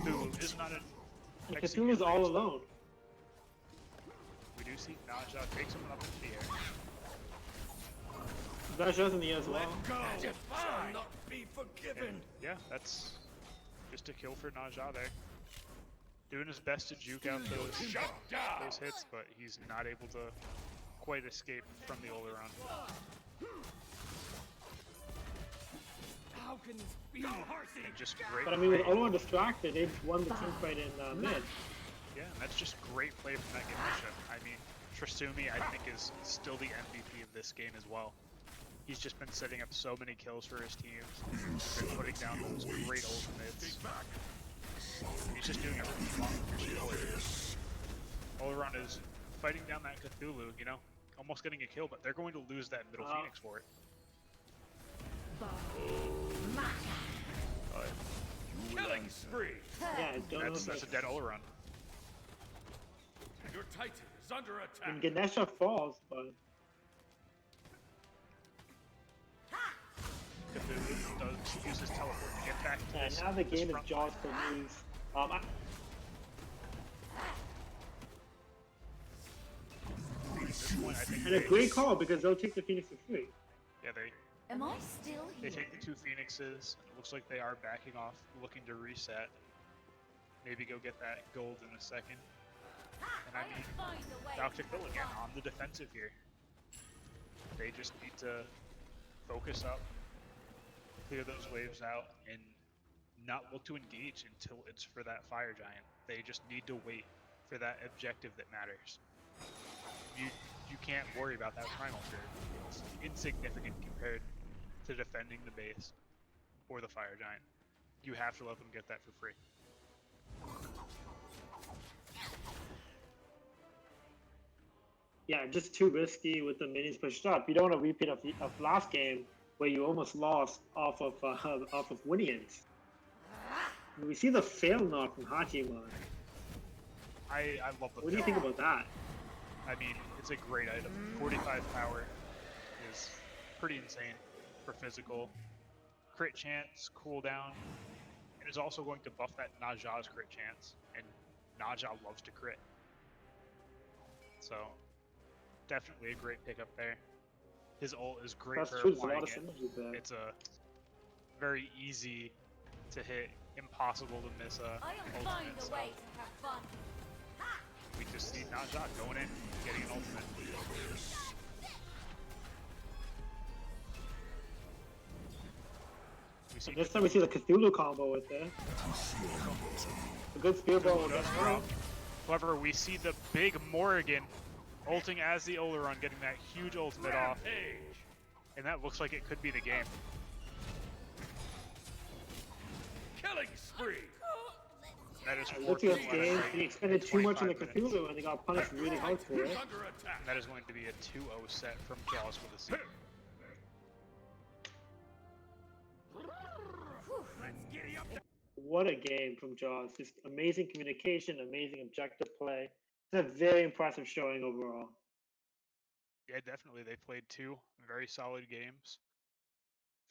Cthulhu is not an Cthulhu's all alone. We do see Naja takes him up into the air. Naja's in the air as well. Let go! Shall not be forgiven! And yeah, that's just a kill for Naja there. Doing his best to juke out those hits, but he's not able to quite escape from the Oleron. How can this be? And just great But I mean, with play. Oleron distracted, they won the team fight in mid. Yeah, and that's just great play from that Ganesha. I mean, Trasumi, I think, is still the MVP of this game as well. He's just been setting up so many kills for his teams. He's been putting down those great ultimates. He's just doing everything wrong for Oleron is fighting down that Cthulhu, almost getting a kill, but they're going to lose that middle Phoenix for it. Killing spree! Yeah, I don't know. That's a dead Oleron. Your Titan is under attack! And Ganesha falls, but Cthulhu does use his teleport to get back to yeah, this, now the this game is front Jaws line. for lose. At this point, I think And a great call because they'll take the Phoenix for free. Yeah, Am I still they here? take the two Phoenixes, and it looks like they are backing off, looking to reset. Maybe go get that gold in a second. And I mean, Find a way. Dr. Phil again on the defensive here. They just need to focus up, clear those waves out, and not look to engage until it's for that fire giant. They just need to wait for that objective that matters. You can't worry about that primal spirit. It's insignificant compared to defending the base or the fire giant. You have to let them get that for free. Yeah, just too risky with the minions pushed up. You don't want to repeat of last game where you almost lost off of Winians. We see the fail knock from Hachiman. I love the What do you think about that? I mean, it's a great item. 45 power is pretty insane for physical. Crit chance, cooldown, and is also going to buff that Naja's crit chance, and Naja loves to crit. So, definitely a great pickup there. His ult is great That's for true. There's a applying lot of it. synergies there. It's a very easy to hit, impossible to miss a I'll find ultimate. a So way to have fun. we just see Naja going in, getting an ultimate. We see This time we see the Cthulhu combo with it. A good spear ball Cthulhu with does that. drop. However, we see the big Morrigan ulting as the Oleron, getting that huge ultimate off, and that looks like it could be the game. Killing spree! That is Looking 14 at game, he expended too much on the 25 minutes. Cthulhu and they got punished really hard for it. Under attack! And that is going to be a 2-0 set from Jaws with a C. What a game from Jaws. Just amazing communication, amazing objective play. It's a very impressive showing overall. Yeah, definitely. They played two very solid games.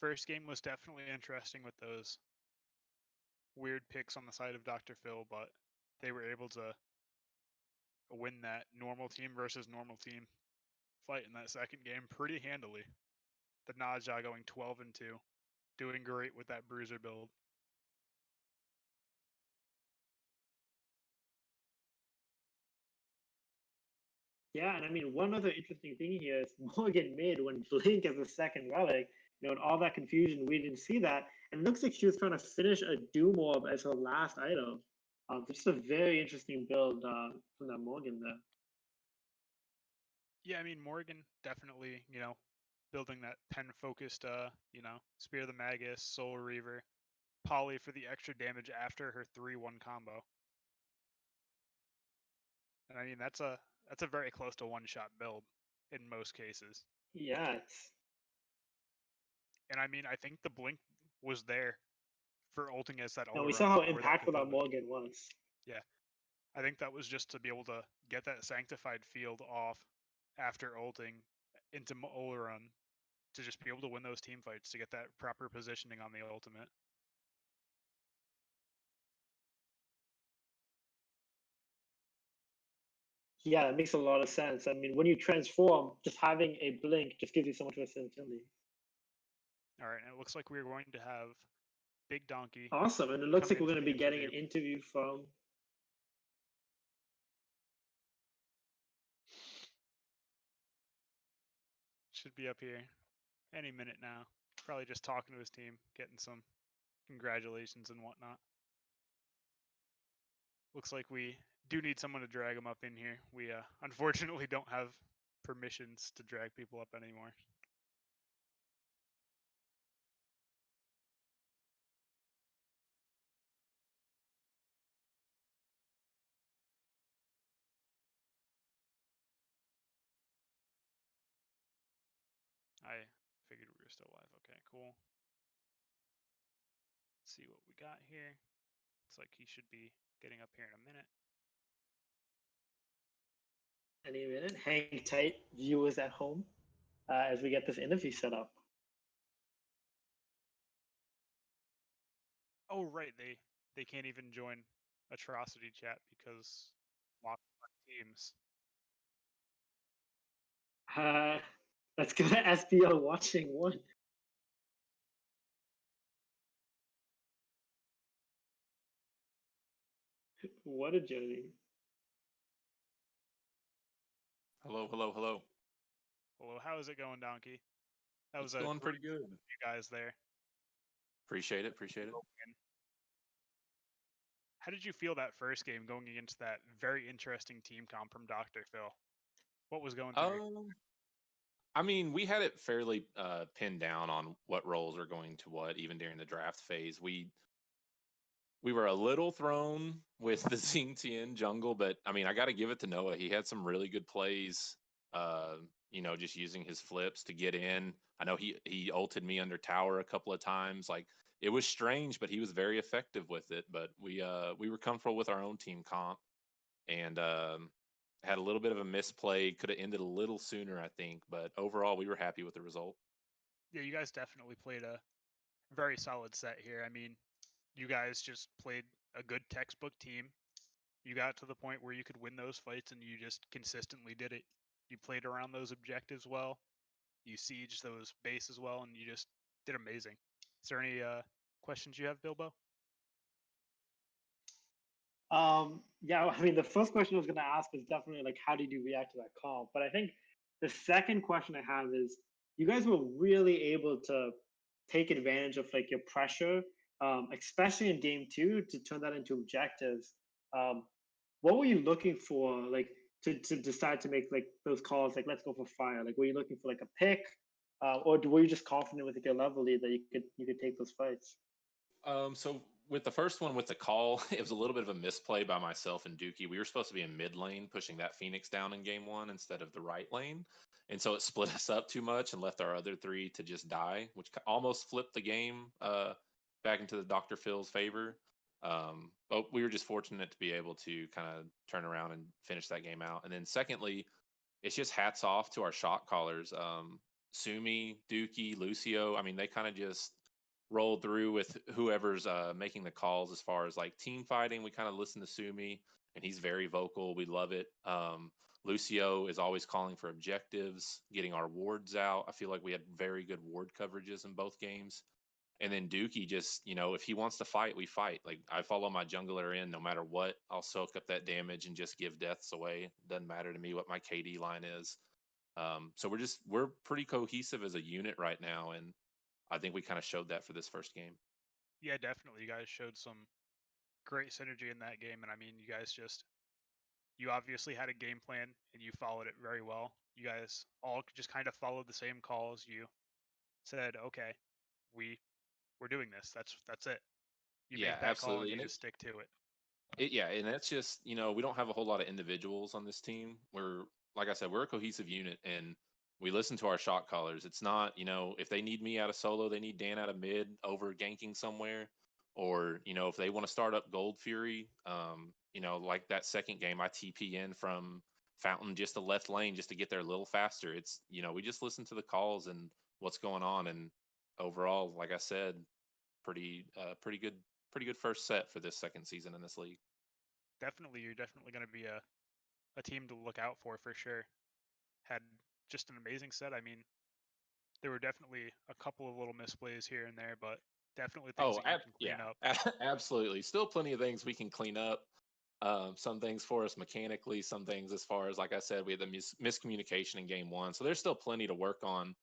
First game was definitely interesting with those weird picks on the side of Dr. Phil, but they were able to win that normal team versus normal team fight in that second game pretty handily. The Naja going 12-2, doing great with that bruiser build. Yeah, and I mean, one other interesting thing here is Morgan mid when Blink as a second relic. And all that confusion, we didn't see that. And it looks like she was trying to finish a Doom Orb as her last item. Just a very interesting build from that Morgan there. Yeah, I mean, Morgan definitely, building that pen-focused, Spear of the Magus, Soul Reaver, Poly for the extra damage after her 3-1 combo. And I mean, that's a very close to one-shot build in most cases. Yeah, And I mean, I think the Blink was there for ulting as that and we Oleron saw how for that impactful that Cthulhu. Morgan was. Yeah, I think that was just to be able to get that Sanctified field off after ulting into Oleron to just be able to win those team fights to get that proper positioning on the ultimate. Yeah, it makes a lot of sense. I mean, when you transform, just having a blink just gives you so much versatility. All right, and it looks like we're going to have Big Donkey. Awesome, and it looks like coming we're going into to the be getting an interview from. Should be up here any minute now. Probably just talking to his team, getting some congratulations and whatnot. Looks like we do need someone to drag him up in here. We unfortunately don't have permissions to drag people up anymore. I figured we were still live. Okay, cool. Let's see what we got here. Looks like he should be getting up here in a minute. Any minute. Hang tight, viewers at home, as we get this interview set up. Oh, right. They can't even join Atrocity chat because locked teams. Let's go to SBL watching one. What a journey. Hello. Hello, how is it going, Donkey? That was going pretty good. You guys there. Appreciate it. How did you feel that first game going against that very interesting team comp from Dr. Phil? What was going through? I mean, we had it fairly pinned down on what roles are going to what, even during the draft phase. We were a little thrown with the Xingtian jungle, but I mean, I got to give it to Noah. He had some really good plays, just using his flips to get in. I know he ulted me under tower a couple of times. Like, it was strange, but he was very effective with it. But we were comfortable with our own team comp, and had a little bit of a misplay. Could have ended a little sooner, I think. But overall, we were happy with the result. Yeah, you guys definitely played a very solid set here. I mean, you guys just played a good textbook team. You got to the point where you could win those fights, and you just consistently did it. You played around those objectives well. You sieged those bases well, and you just did amazing. Is there any questions you have, Bilbo? Yeah, I mean, the first question I was going to ask was definitely like, how did you react to that call? But I think the second question I have is, you guys were really able to take advantage of like your pressure, especially in game two, to turn that into objectives. What were you looking for, like, to decide to make like those calls, like let's go for fire? Like, were you looking for like a pick, or were you just confident with your level lead that you could take those fights? So with the first one with the call, it was a little bit of a misplay by myself and Dookie. We were supposed to be in mid lane, pushing that Phoenix down in game one instead of the right lane. And so it split us up too much and left our other three to just die, which almost flipped the game back into the Dr. Phil's favor. But we were just fortunate to be able to kind of turn around and finish that game out. And then secondly, it's just hats off to our shot callers. Sumi, Dookie, Lucio. I mean, they kind of just rolled through with whoever's making the calls as far as like team fighting. We kind of listen to Sumi, and he's very vocal. We love it. Lucio is always calling for objectives, getting our wards out. I feel like we had very good ward coverages in both games. And then Dookie just, if he wants to fight, we fight. Like I follow my jungler in no matter what. I'll soak up that damage and just give deaths away. Doesn't matter to me what my KD line is. So we're pretty cohesive as a unit right now, and I think we kind of showed that for this first game. Yeah, definitely. You guys showed some great synergy in that game, and I mean, you obviously had a game plan and you followed it very well. You guys all just kind of followed the same calls. You said, "Okay, we're doing this. That's it." You Yeah, make that call and absolutely. you And just stick to it. yeah, and that's just, we don't have a whole lot of individuals on this team. We're, like I said, we're a cohesive unit, and we listen to our shot callers. It's not, if they need me out of solo, they need Dan out of mid over ganking somewhere, or, if they want to start up Gold Fury, like that second game, I TP in from Fountain just the left lane just to get there a little faster. It's, we just listen to the calls and what's going on, and overall, like I said, pretty good first set for this second season in this league. Definitely, you're definitely going to be a team to look out for sure. Had just an amazing set. I mean, there were definitely a couple of little misplays here and there, but definitely things that you can clean up. Absolutely. Still plenty of things we can clean up. Some things for us mechanically, some things as far as, like I said, we had the miscommunication in game one. So there's still plenty to work on.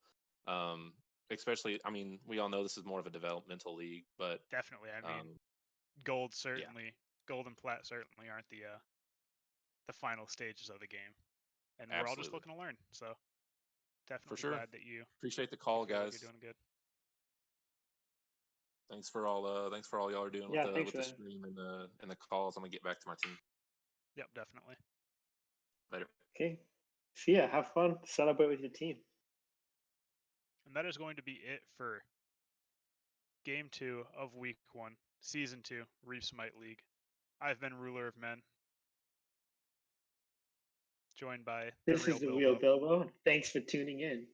Especially, I mean, we all know this is more of a developmental league, but Definitely. I mean, gold certainly, gold and plat certainly aren't the final stages of the game, and we're all just absolutely. looking to learn. So definitely For sure. glad that you Appreciate the call, feel like guys. you're doing good. Thanks for all y'all are doing Yeah, with thanks, the man. stream and the calls. I'm gonna get back to my team Yep, definitely. later. Okay. See ya. Have fun. Celebrate with your team. And that is going to be it for Game 2 of Week 1, Season 2, Reef Smite League. I've been Ruler of Men, joined by This is the real Bilbo. Thanks for tuning in.